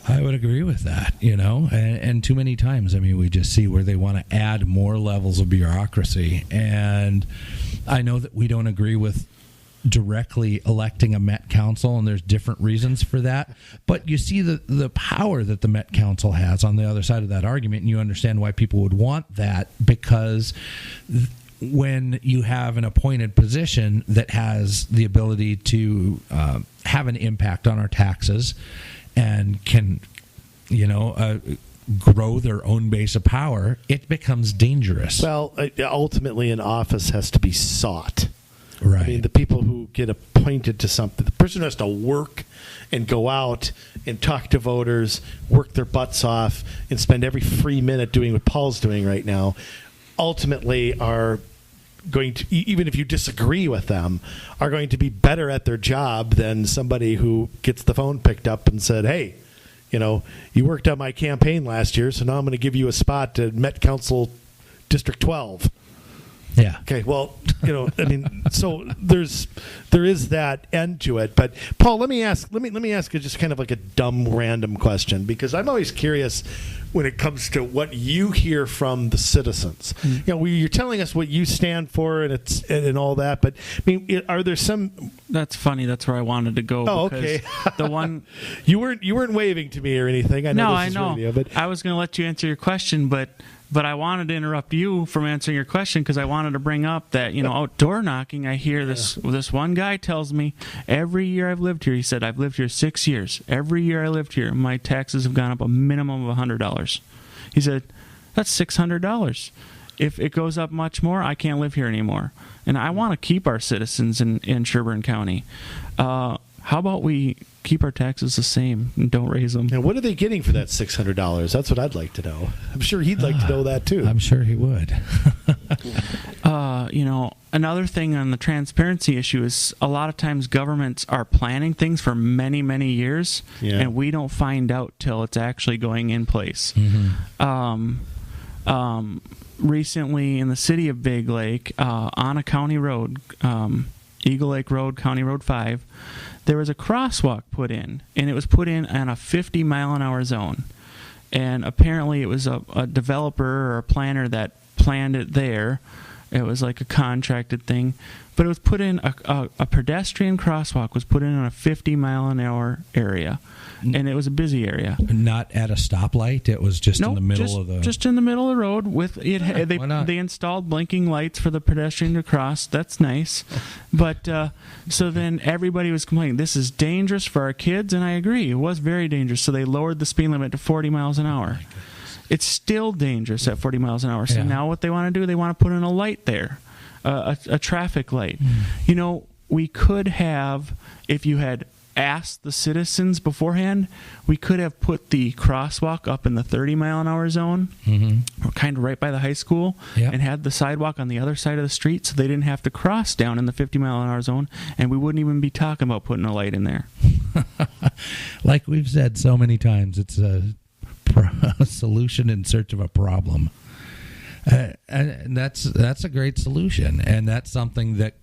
I would agree with that, and too many times, we just see where they want to add more levels of bureaucracy. And I know that we don't agree with directly electing a Met Council, and there's different reasons for that. But you see the power that the Met Council has on the other side of that argument, and you understand why people would want that, because when you have an appointed position that has the ability to have an impact on our taxes and can, grow their own base of power, it becomes dangerous. Well, ultimately, an office has to be sought. Right. The people who get appointed to something, the person who has to work and go out and talk to voters, work their butts off, and spend every free minute doing what Paul's doing right now, ultimately are going to, even if you disagree with them, are going to be better at their job than somebody who gets the phone picked up and said, hey, you worked on my campaign last year, so now I'm going to give you a spot to Met Council District 12. Yeah. Okay. Well, so there is that end to it. But Paul, let me ask you just kind of like a dumb random question, because I'm always curious when it comes to what you hear from the citizens. You're telling us what you stand for and all that. But are there some? That's funny. That's where I wanted to go. Oh, okay. The one you weren't waving to me or anything. I know. Radio, but I was going to let you answer your question, but I wanted to interrupt you from answering your question because I wanted to bring up that, outdoor knocking, I hear this one guy tells me every year I've lived here, he said, I've lived here 6 years. Every year I lived here, my taxes have gone up a minimum of $100. He said, that's $600. If it goes up much more, I can't live here anymore. And I want to keep our citizens in Sherburne County. How about we keep our taxes the same and don't raise them? And what are they getting for that $600? That's what I'd like to know. I'm sure he'd like to know that too. I'm sure he would. Another thing on the transparency issue is a lot of times governments are planning things for many, many years, and we don't find out till it's actually going in place. Mm-hmm. Recently, in the city of Big Lake, on a county road, Eagle Lake Road, County Road 5, there was a crosswalk put in, and it was put in on a 50-mile-an-hour zone. And apparently it was a developer or a planner that planned it there. It was like a contracted thing. But it was put in, a pedestrian crosswalk was put in on a 50-mile-an-hour area. And it was a busy area. Not at a stoplight? It was just in the middle of the... just in the middle of the road. They installed blinking lights for the pedestrian to cross. That's nice. But so then everybody was complaining, this is dangerous for our kids, and I agree. It was very dangerous. So they lowered the speed limit to 40 miles an hour. It's still dangerous at 40 miles an hour. So now what they want to do, they want to put in a light there, a traffic light. We could have, if you had asked the citizens beforehand, we could have put the crosswalk up in the 30-mile-an-hour zone, kind of right by the high school, and had the sidewalk on the other side of the street so they didn't have to cross down in the 50-mile-an-hour zone, and we wouldn't even be talking about putting a light in there. Like we've said so many times, it's a solution in search of a problem. And that's a great solution, and that's something that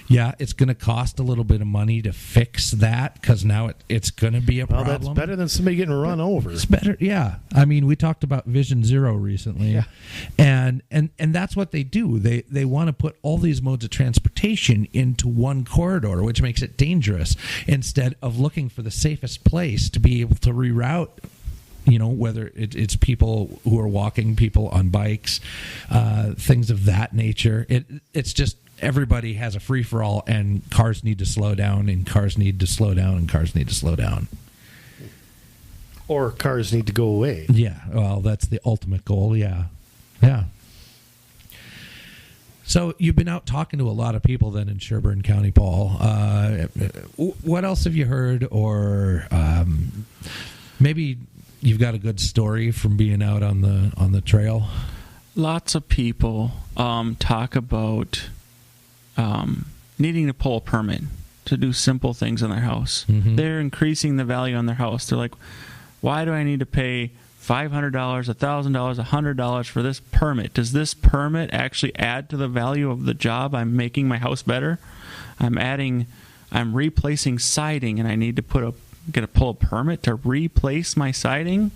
it's going to cost a little bit of money to fix that, because now it's going to be a problem. Well, that's better than somebody getting run over. It's better, we talked about Vision Zero recently, and that's what they do. They want to put all these modes of transportation into one corridor, which makes it dangerous, instead of looking for the safest place to be able to reroute. Whether it's people who are walking, people on bikes, things of that nature. It's just everybody has a free-for-all, and cars need to slow down, and cars need to slow down, and cars need to slow down. Or cars need to go away. Yeah, well, that's the ultimate goal, yeah. So you've been out talking to a lot of people then in Sherburne County, Paul. What else have you heard, or maybe you've got a good story from being out on the trail? Lots of people talk about needing to pull a permit to do simple things in their house. Mm-hmm. They're increasing the value on their house. They're like, why do I need to pay $500, $1,000, $100 for this permit? Does this permit actually add to the value of the job? I'm making my house better. I'm adding I'm replacing siding and I need to pull a permit to replace my siding.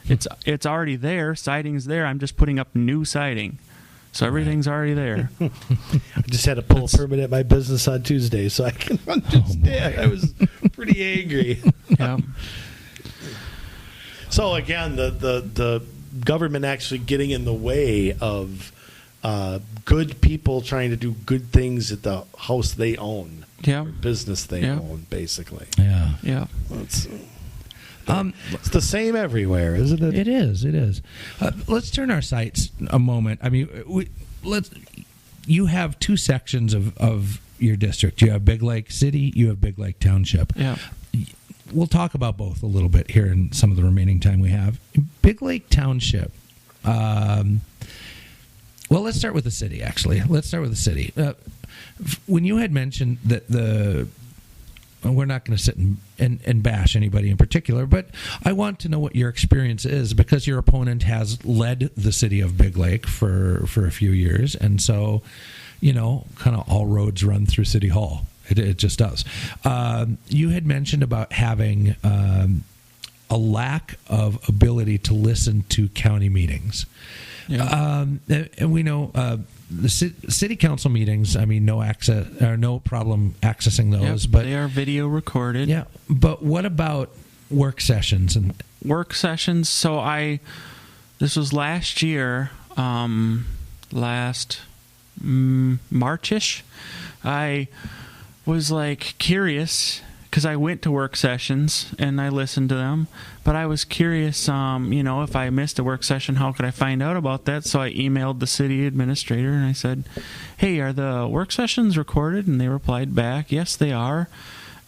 It's already there. Siding's there. I'm just putting up new siding. So everything's already there. I just had to pull a permit at my business on Tuesday, so I can understand. I was pretty angry. Yeah. So again, the government actually getting in the way of good people trying to do good things at the house they own, or business they own, basically. Yeah. It's the same everywhere, isn't it? It is. Let's turn our sights a moment. I mean, you have two sections of your district. You have Big Lake City, you have Big Lake Township. Yeah. We'll talk about both a little bit here in some of the remaining time we have. Big Lake Township. Well, let's start with the city, actually. When you had mentioned that we're not going to sit and bash anybody in particular, but I want to know what your experience is, because your opponent has led the city of Big Lake for a few years, and so, kind of all roads run through City Hall. It just does. You had mentioned about having a lack of ability to listen to county meetings. Yeah. And we know the city council meetings, I mean, no problem accessing those. But they are video recorded. Yeah. But what about work sessions? And work sessions? So this was last year, last March-ish. I was curious, because I went to work sessions and I listened to them, but I was curious, if I missed a work session, how could I find out about that? So I emailed the city administrator and I said, hey, are the work sessions recorded? And they replied back, yes, they are.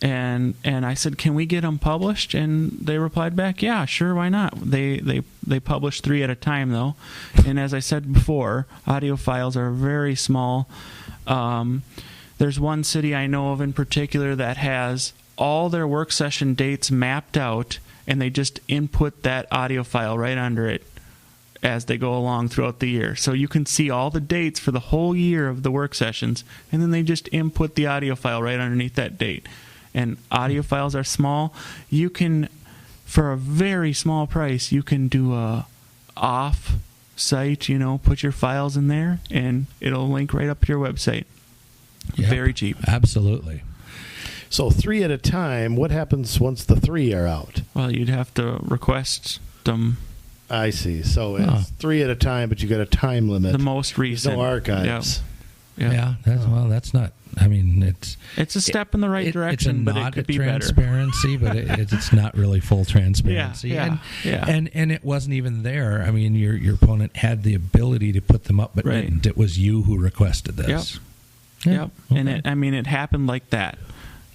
And I said, can we get them published? And they replied back, yeah, sure, why not? They publish 3 at a time, though. And as I said before, audio files are very small. There's one city I know of in particular that has all their work session dates mapped out, and they just input that audio file right under it as they go along throughout the year. So you can see all the dates for the whole year of the work sessions, and then they just input the audio file right underneath that date. And audio files are small. You can, for a very small price, you can do a off-site, put your files in there, and it'll link right up to your website. Yep. Very cheap. Absolutely. So 3 at a time, what happens once the 3 are out? Well, you'd have to request them. I see. So it's 3 at a time, but you got a time limit. The most recent. No archives. Yeah. That's not. I mean, it's a step in the right direction, but it could be transparency, but it's not really full transparency. Yeah. And it wasn't even there. I mean, your opponent had the ability to put them up, but didn't. It was you who requested this. Yep. Okay. And it happened like that.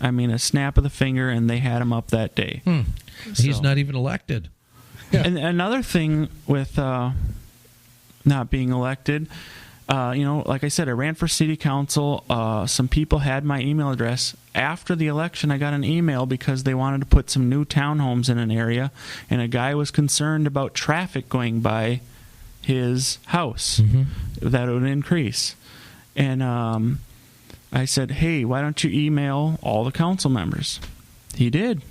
I mean, a snap of the finger, and they had him up that day. He's not even elected. Yeah. And another thing with not being elected, like I said, I ran for city council. Some people had my email address. After the election, I got an email because they wanted to put some new townhomes in an area, and a guy was concerned about traffic going by his house, that it would increase. And I said, hey, why don't you email all the council members? He did.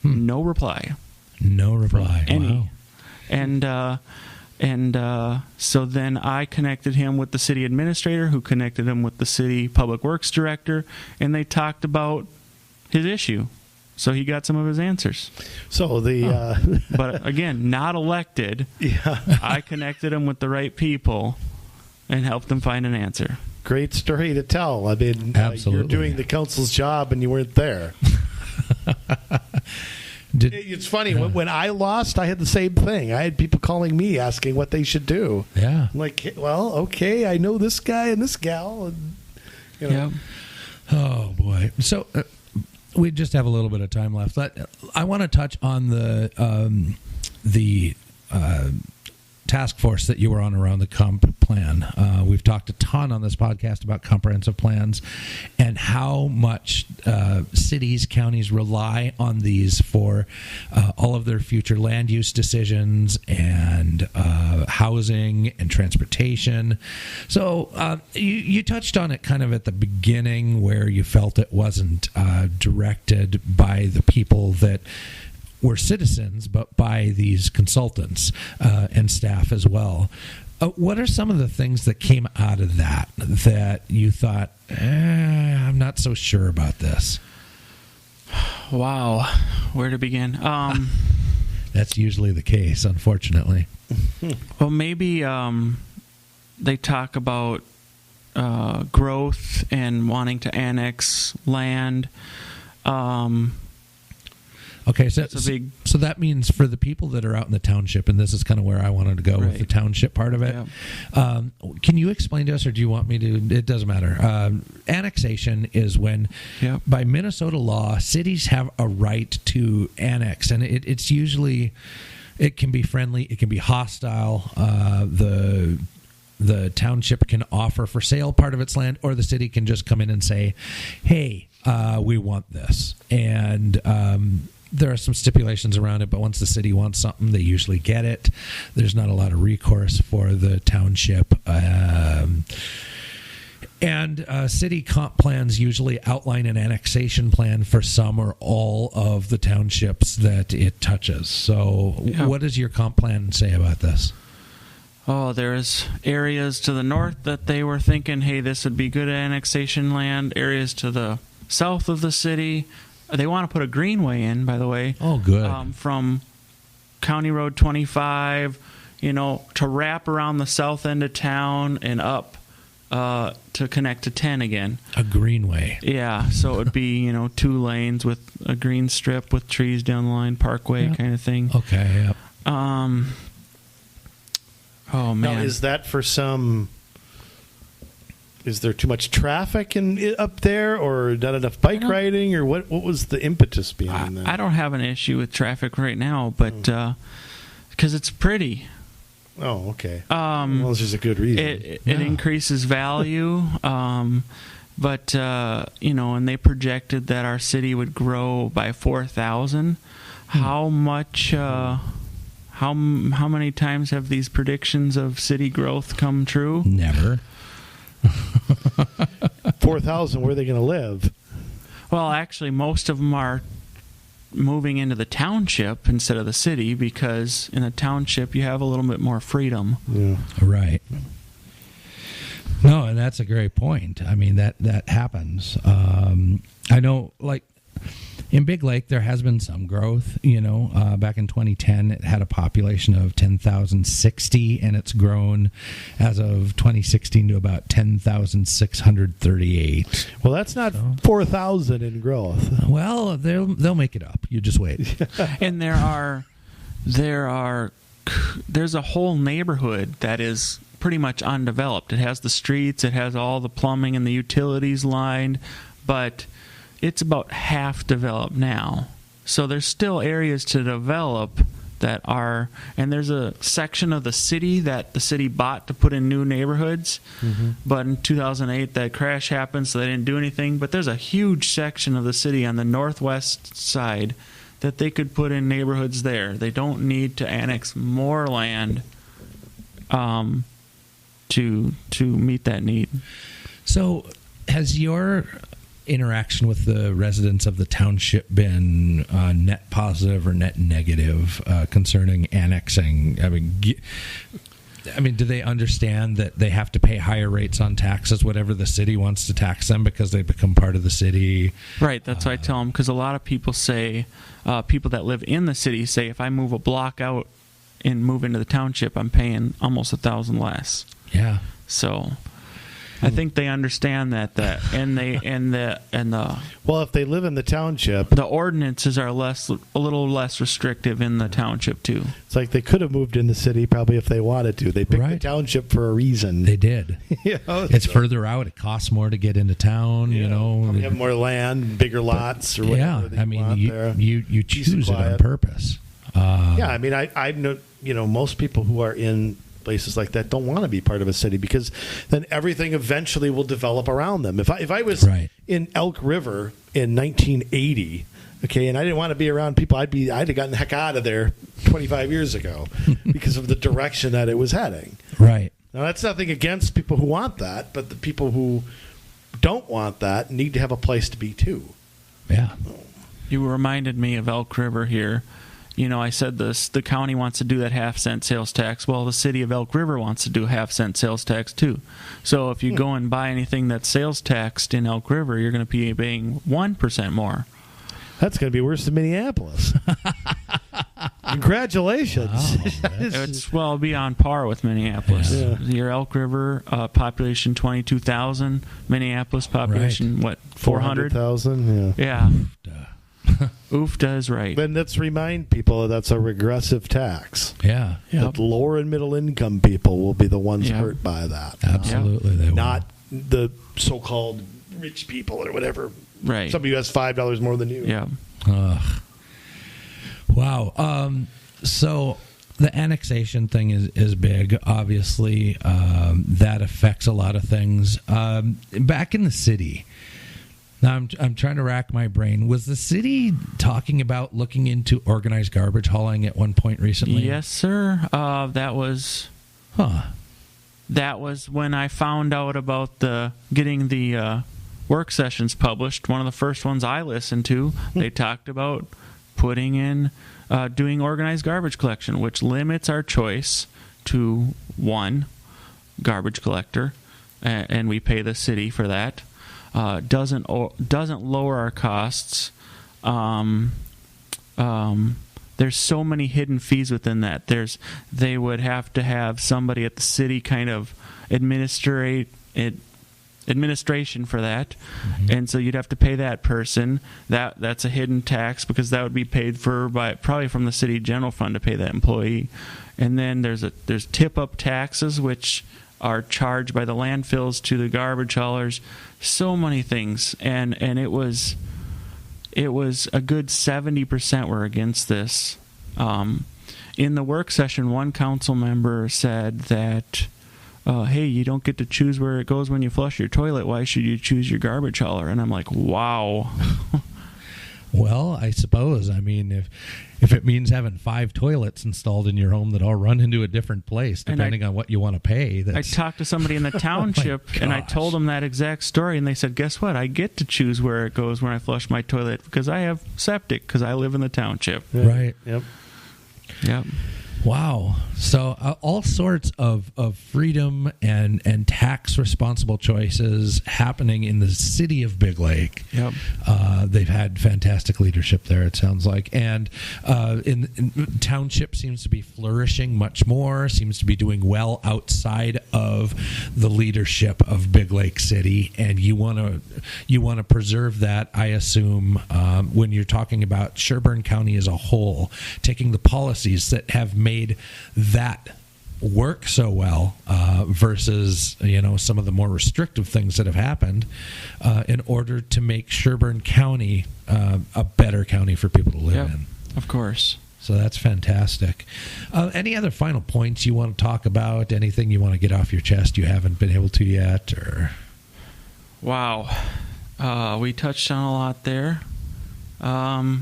No reply. No reply. Any. Wow. And so then I connected him with the city administrator, who connected him with the city public works director, and they talked about his issue. So he got some of his answers. So but again, not elected. Yeah. I connected him with the right people and helped them find an answer. Great story to tell. I mean, absolutely. You're doing the council's job and you weren't there. It's funny. When I lost, I had the same thing. I had people calling me asking what they should do. Yeah. I'm like, well, okay, I know this guy and this gal. And, Yeah. Oh, boy. So we just have a little bit of time left. I want to touch on the task force that you were on around the comp plan. We've talked a ton on this podcast about comprehensive plans and how much cities, counties rely on these for all of their future land use decisions and housing and transportation. So you touched on it kind of at the beginning where you felt it wasn't directed by the people that were citizens, but by these consultants and staff as well. What are some of the things that came out of that you thought, I'm not so sure about this? Wow, where to begin? That's usually the case, unfortunately. Well, maybe they talk about growth and wanting to annex land. Okay, so that means for the people that are out in the township, and this is kind of where I wanted to go with the township part of it. Yeah. Can you explain to us, or do you want me to? It doesn't matter. Annexation is when, by Minnesota law, cities have a right to annex, and it's usually, it can be friendly, it can be hostile. The township can offer for sale part of its land, or the city can just come in and say, hey, we want this. And there are some stipulations around it, but once the city wants something, they usually get it. There's not a lot of recourse for the township. And city comp plans usually outline an annexation plan for some or all of the townships that it touches. So what does your comp plan say about this? Oh, there's areas to the north that they were thinking, hey, this would be good annexation land. Areas to the south of the city. They want to put a greenway in, by the way. Oh, good. From County Road 25, to wrap around the south end of town and up to connect to 10 again. A greenway. Yeah, so it would be, 2 lanes with a green strip with trees down the line, parkway kind of thing. Okay, yep. Oh, man. Now, is that for some... Is there too much traffic up there, or not enough bike riding, or what was the impetus behind that? I don't have an issue with traffic right now, but because it's pretty. Oh, okay. Well, it's just a good reason. It increases value, but and they projected that our city would grow by 4,000. How much? How many times have these predictions of city growth come true? Never. 4,000, where are they going to live? Well, actually, most of them are moving into the township instead of the city, because in the township you have a little bit more freedom. Yeah. Right. No, and that's a great point. I mean, that happens. I know, like, in Big Lake, there has been some growth. Back in 2010, it had a population of 10,060, and it's grown as of 2016 to about 10,638. Well, that's not 4,000 in growth. Well, they'll make it up. You just wait. And there's a whole neighborhood that is pretty much undeveloped. It has the streets, it has all the plumbing and the utilities lined, but it's about half developed now. So there's still areas to develop that are, and there's a section of the city that the city bought to put in new neighborhoods. Mm-hmm. But in 2008, that crash happened, so they didn't do anything. But there's a huge section of the city on the northwest side that they could put in neighborhoods there. They don't need to annex more land to meet that need. So has your interaction with the residents of the township been net positive or net negative concerning annexing? I mean, do they understand that they have to pay higher rates on taxes, whatever the city wants to tax them, because they become part of the city? Right, that's what I tell them, because a lot of people say, people that live in the city say, if I move a block out and move into the township, I'm paying almost $1,000 less. Yeah. So I think they understand that well, if they live in the township, the ordinances are a little less restrictive in the township too. It's like they could have moved in the city probably if they wanted to. They picked the township for a reason. They did. It's further out. It costs more to get into town. You have more land, bigger lots, or whatever. Yeah, you choose it on purpose. I mean, most people who are in places like that don't want to be part of a city, because then everything eventually will develop around them. If I was in Elk River in 1980, okay, and I didn't want to be around people, I'd have gotten the heck out of there 25 years ago because of the direction that it was heading. Right. Now, that's nothing against people who want that, but the people who don't want that need to have a place to be too. Yeah. You reminded me of Elk River here. I said the county wants to do that half-cent sales tax. Well, the city of Elk River wants to do half-cent sales tax too. So if you go and buy anything that's sales taxed in Elk River, you're going to be paying 1% more. That's going to be worse than Minneapolis. Congratulations. It'll be on par with Minneapolis. Yeah. Your Elk River population 22,000, Minneapolis population 400,000. Yeah. Oofda is right. Then let's remind people that's a regressive tax. Yeah. That lower and middle income people will be the ones hurt by that. Absolutely, they will. Not the so-called rich people or whatever. Right. Somebody who has $5 more than you. Yeah. Wow. So the annexation thing is big. Obviously, that affects a lot of things. Back in the city, now I'm trying to rack my brain. Was the city talking about looking into organized garbage hauling at one point recently? Yes, sir. That was when I found out about getting the work sessions published. One of the first ones I listened to, they talked about putting in doing organized garbage collection, which limits our choice to one garbage collector, and we pay the city for that. Doesn't lower our costs. There's so many hidden fees within that. They would have to have somebody at the city kind of administration for that, and so you'd have to pay that person. That's a hidden tax, because that would be paid for probably from the city general fund to pay that employee. And then there's tip-up taxes, which are charged by the landfills to the garbage haulers. So many things, and it was a good 70% were against this. In the work session, one council member said that, hey, you don't get to choose where it goes when you flush your toilet. Why should you choose your garbage hauler? And I'm like, wow. Well, I suppose. I mean, if it means having 5 toilets installed in your home that all run into a different place, depending on what you want to pay. I talked to somebody in the township, and I told them that exact story, and they said, guess what? I get to choose where it goes when I flush my toilet, because I have septic, because I live in the township. Yeah. Right. Yep. Wow. So all sorts of freedom and tax responsible choices happening in the city of Big Lake. Yep. They've had fantastic leadership there, it sounds like. And in township seems to be flourishing much more, seems to be doing well outside of the leadership of Big Lake City. And you want to preserve that, I assume, when you're talking about Sherburne County as a whole, taking the policies that have made that work so well versus some of the more restrictive things that have happened in order to make Sherburne County a better county for people to live in. Of course. So that's fantastic. Any other final points you want to talk about? Anything you want to get off your chest you haven't been able to yet? Or wow, we touched on a lot there. I've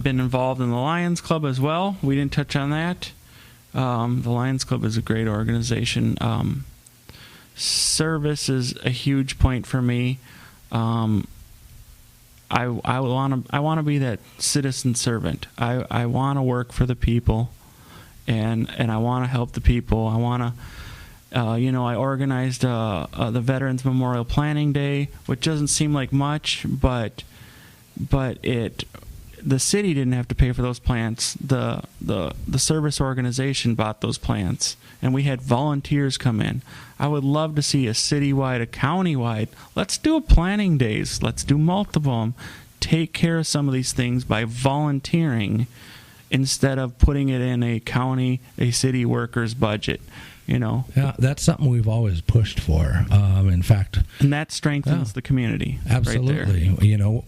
been involved in the Lions Club as well. We didn't touch on that. The Lions Club is a great organization. Service is a huge point for me. I want to be that citizen servant. I want to work for the people, and I want to help the people. I want to. I organized the Veterans Memorial Planning Day, which doesn't seem like much, but the city didn't have to pay for those plants. The service organization bought those plants, and we had volunteers come in. I would love to see a citywide, a countywide. Let's do a planning days. Let's do multiple of them. Take care of some of these things by volunteering instead of putting it in a city worker's budget. Yeah, that's something we've always pushed for. In fact, and that strengthens the community. Absolutely. Right there. You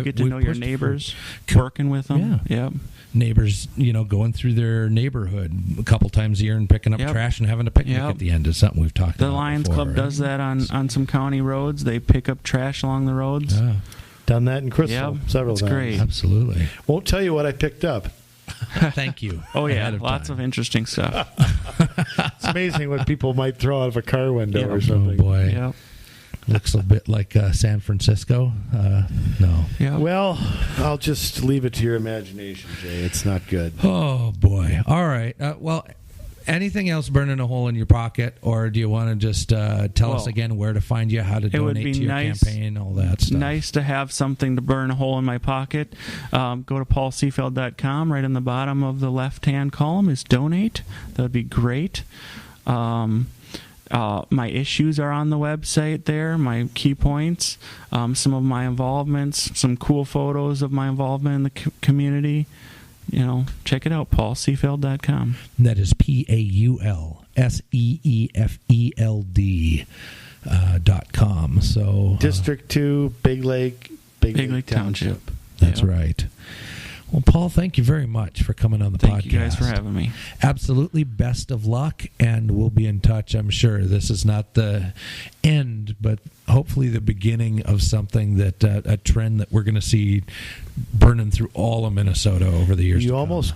get to know your neighbors, working with them. Yeah. Yep. Neighbors, going through their neighborhood a couple times a year and picking up trash and having a picnic at the end is something we've talked about. The Lions before, Club does that on some county roads. They pick up trash along the roads. Yeah. Done that in Crystal several times. Great. Absolutely. Won't tell you what I picked up. Thank you. Oh, yeah. Lots of interesting stuff. It's amazing what people might throw out of a car window or something. Oh, boy. Yep. Looks a bit like San Francisco. No. Yeah. Well, I'll just leave it to your imagination, Jay. It's not good. Oh, boy. All right. Well, anything else burning a hole in your pocket, or do you want to just tell us again where to find you, how to donate to your campaign, all that stuff? Nice to have something to burn a hole in my pocket. Go to paulseefeld.com. Right on the bottom of the left-hand column is donate. That would be great. My issues are on the website there, my key points, some of my involvements, some cool photos of my involvement in the community. Check it out, paulseefeld.com. That is PAULSEEFELD.com. So District 2, Big Lake Township. That's right. Well, Paul, thank you very much for coming on the podcast. Thank you guys for having me. Absolutely. Best of luck, and we'll be in touch, I'm sure. This is not the end, but hopefully the beginning of something that a trend that we're going to see burning through all of Minnesota over the years to come. You almost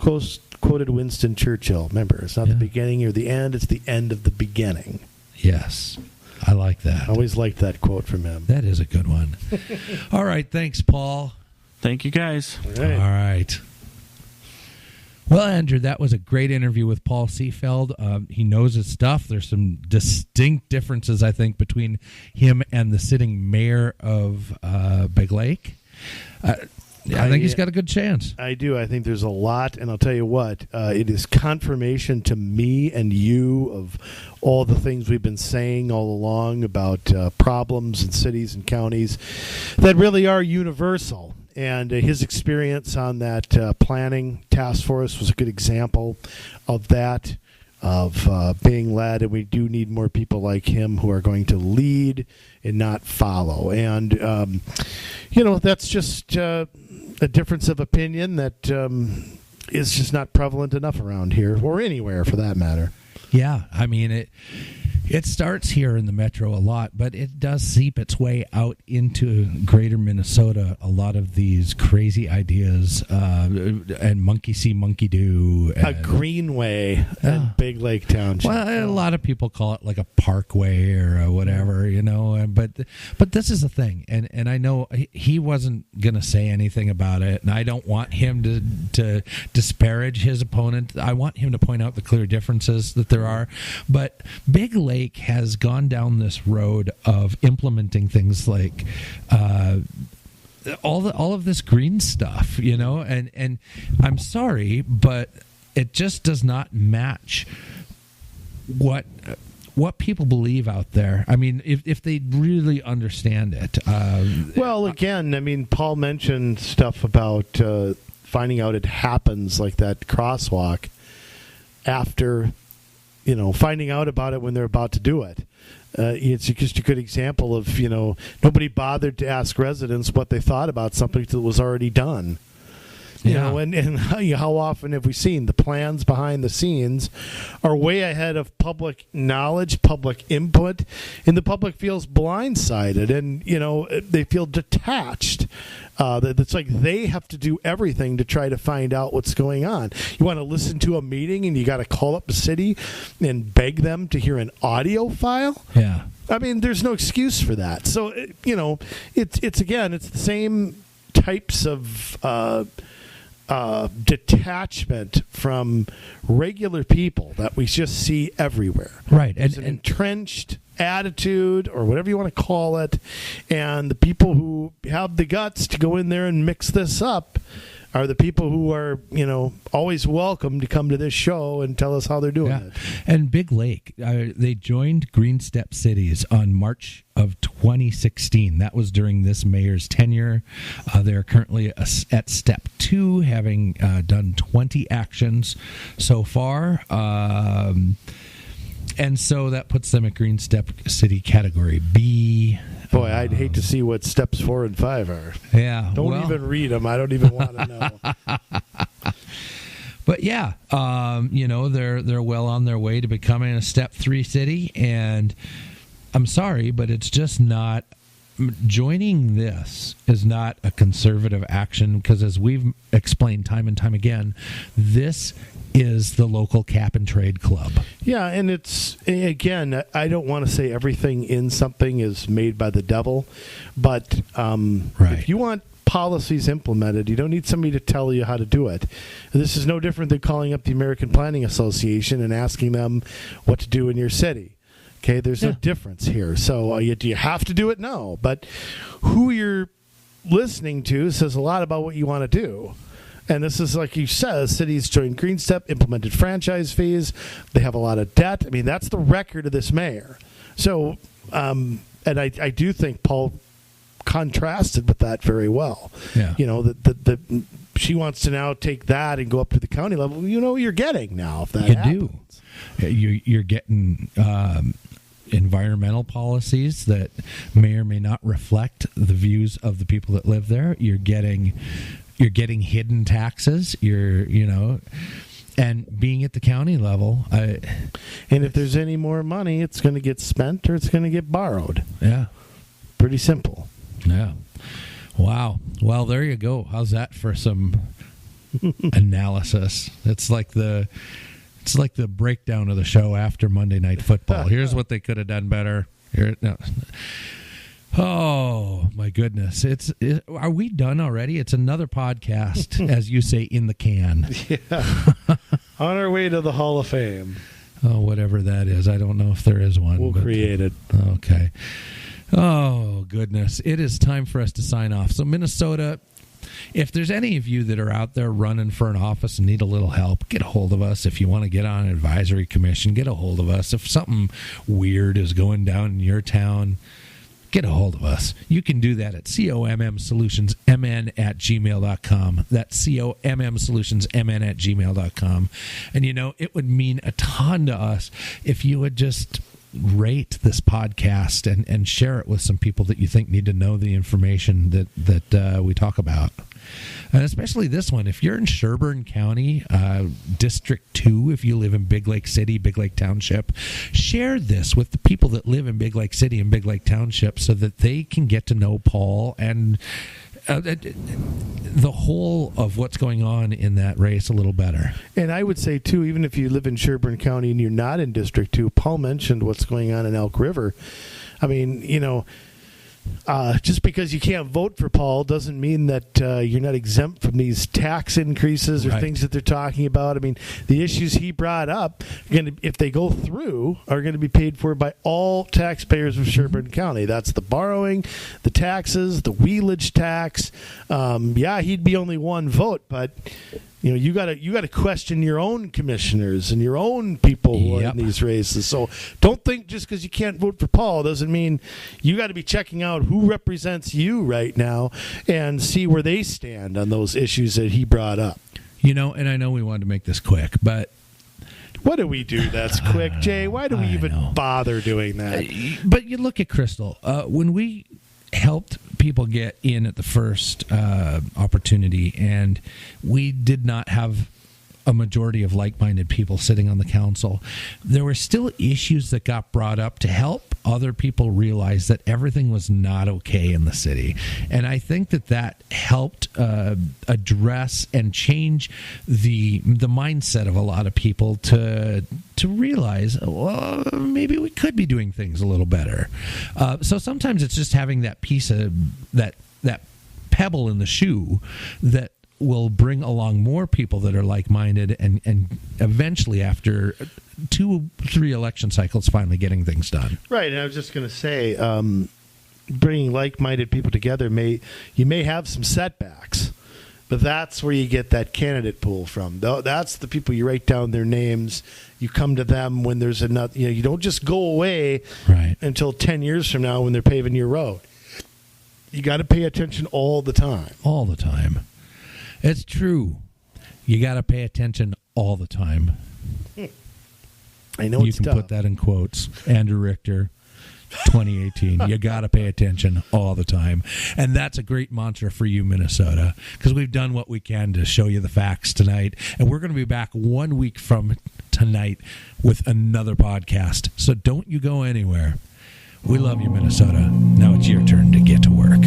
quoted Winston Churchill. Remember, it's not the beginning or the end, it's the end of the beginning. Yes. I like that. I always liked that quote from him. That is a good one. All right. Thanks, Paul. Thank you, guys. All right. Well, Andrew, that was a great interview with Paul Seefeld. He knows his stuff. There's some distinct differences, I think, between him and the sitting mayor of Big Lake. I think he's got a good chance. I do. I think there's a lot, and I'll tell you what, it is confirmation to me and you of all the things we've been saying all along about problems in cities and counties that really are universal. And his experience on that planning task force was a good example of that, of being led. And we do need more people like him who are going to lead and not follow. And, that's just a difference of opinion that is just not prevalent enough around here or anywhere for that matter. Yeah, I mean, it starts here in the metro a lot, but it does seep its way out into greater Minnesota. A lot of these crazy ideas and monkey see, monkey do. A greenway in Big Lake Township. Well, a lot of people call it like a parkway or whatever, But this is the thing, and I know he wasn't going to say anything about it, and I don't want him to disparage his opponent. I want him to point out the clear differences that there are. But Big Lake has gone down this road of implementing things like all of this green stuff, and I'm sorry, but it just does not match what people believe out there. I mean, if they really understand it. Well, again, I mean, Paul mentioned stuff about finding out it happens, like that crosswalk, after finding out about it when they're about to do it. It's just a good example of, nobody bothered to ask residents what they thought about something that was already done. And how often have we seen the plans behind the scenes are way ahead of public knowledge, public input, and the public feels blindsided and, they feel detached. It's like they have to do everything to try to find out what's going on. You want to listen to a meeting and you got to call up the city and beg them to hear an audio file? Yeah. I mean, there's no excuse for that. So, it's the same types of detachment from regular people that we just see everywhere. Right. It's an entrenched attitude or whatever you want to call it, and the people who have the guts to go in there and mix this up are the people who are, always welcome to come to this show and tell us how they're doing it. And Big Lake, they joined Green Step Cities on March of 2016. That was during this mayor's tenure. They're currently at step 2, having done 20 actions so far. And so that puts them at Green Step City Category B. Boy, I'd hate to see what steps 4 and 5 are. Yeah. Don't even read them. I don't even want to know. But yeah, they're well on their way to becoming a step 3 city, and I'm sorry, but it's just not. Joining this is not a conservative action, because as we've explained time and time again, this is the local cap and trade club. Yeah, and it's, again, I don't want to say everything in something is made by the devil, but if you want policies implemented, you don't need somebody to tell you how to do it. This is no different than calling up the American Planning Association and asking them what to do in your city. Okay, there's no difference here. So do you have to do it? No. But who you're listening to says a lot about what you want to do. And this is, like you said, cities joined Green Step, implemented franchise fees. They have a lot of debt. I mean, that's the record of this mayor. So, and I do think Paul contrasted with that very well. Yeah. That she wants to now take that and go up to the county level. You know what you're getting now if that happens. You're getting environmental policies that may or may not reflect the views of the people that live there. You're getting hidden taxes. And being at the county level, and if there's any more money, it's going to get spent or it's going to get borrowed. Yeah, pretty simple. Yeah. Wow. Well, there you go. How's that for some analysis? It's like the breakdown of the show after Monday Night Football. Here's what they could have done better. Oh, my goodness. Are we done already? It's another podcast, as you say, in the can. Yeah. On our way to the Hall of Fame. Oh, whatever that is. I don't know if there is one. We'll create it. Okay. Oh, goodness. It is time for us to sign off. So, Minnesota, if there's any of you that are out there running for an office and need a little help, get a hold of us. If you want to get on an advisory commission, get a hold of us. If something weird is going down in your town, get a hold of us. You can do that at commsolutionsmn@gmail.com. That's commsolutionsmn@gmail.com. And, it would mean a ton to us if you would just rate this podcast and share it with some people that you think need to know the information that we talk about. And especially this one, if you're in Sherburne County, District 2, if you live in Big Lake City, Big Lake Township, share this with the people that live in Big Lake City and Big Lake Township so that they can get to know Paul and the whole of what's going on in that race a little better. And I would say, too, even if you live in Sherburne County and you're not in District 2, Paul mentioned what's going on in Elk River. I mean, just because you can't vote for Paul doesn't mean that you're not exempt from these tax increases or things that they're talking about. I mean, the issues he brought up, if they go through, are going to be paid for by all taxpayers of Sherburne County. That's the borrowing, the taxes, the wheelage tax. He'd be only one vote, but you got to question your own commissioners and your own people who are in these races. So don't think just because you can't vote for Paul doesn't mean you got to be checking out who represents you right now and see where they stand on those issues that he brought up. And I know we wanted to make this quick, but what do we do that's quick, Jay? Why do we even bother doing that? But you look at Crystal. When we helped people get in at the first opportunity, and we did not have a majority of like-minded people sitting on the council, there were still issues that got brought up to help other people realize that everything was not okay in the city. And I think that helped address and change the mindset of a lot of people to realize, well, maybe we could be doing things a little better. So sometimes it's just having that piece of that pebble in the shoe that will bring along more people that are like-minded and eventually, after 2-3 election cycles, finally getting things done. Right, and I was just going to say, bringing like-minded people together, you may have some setbacks, But that's where you get that candidate pool from. That's the people you write down their names. You come to them when there's another. You don't just go away until 10 years from now when they're paving your road. You got to pay attention all the time. All the time. It's true. You got to pay attention all the time. I know you can put that in quotes. Andrew Richter, 2018. You got to pay attention all the time. And that's a great mantra for you, Minnesota, because we've done what we can to show you the facts tonight. And we're going to be back 1 week from tonight with another podcast. So don't you go anywhere. We love you, Minnesota. Now it's your turn to get to work.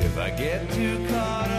If I get too caught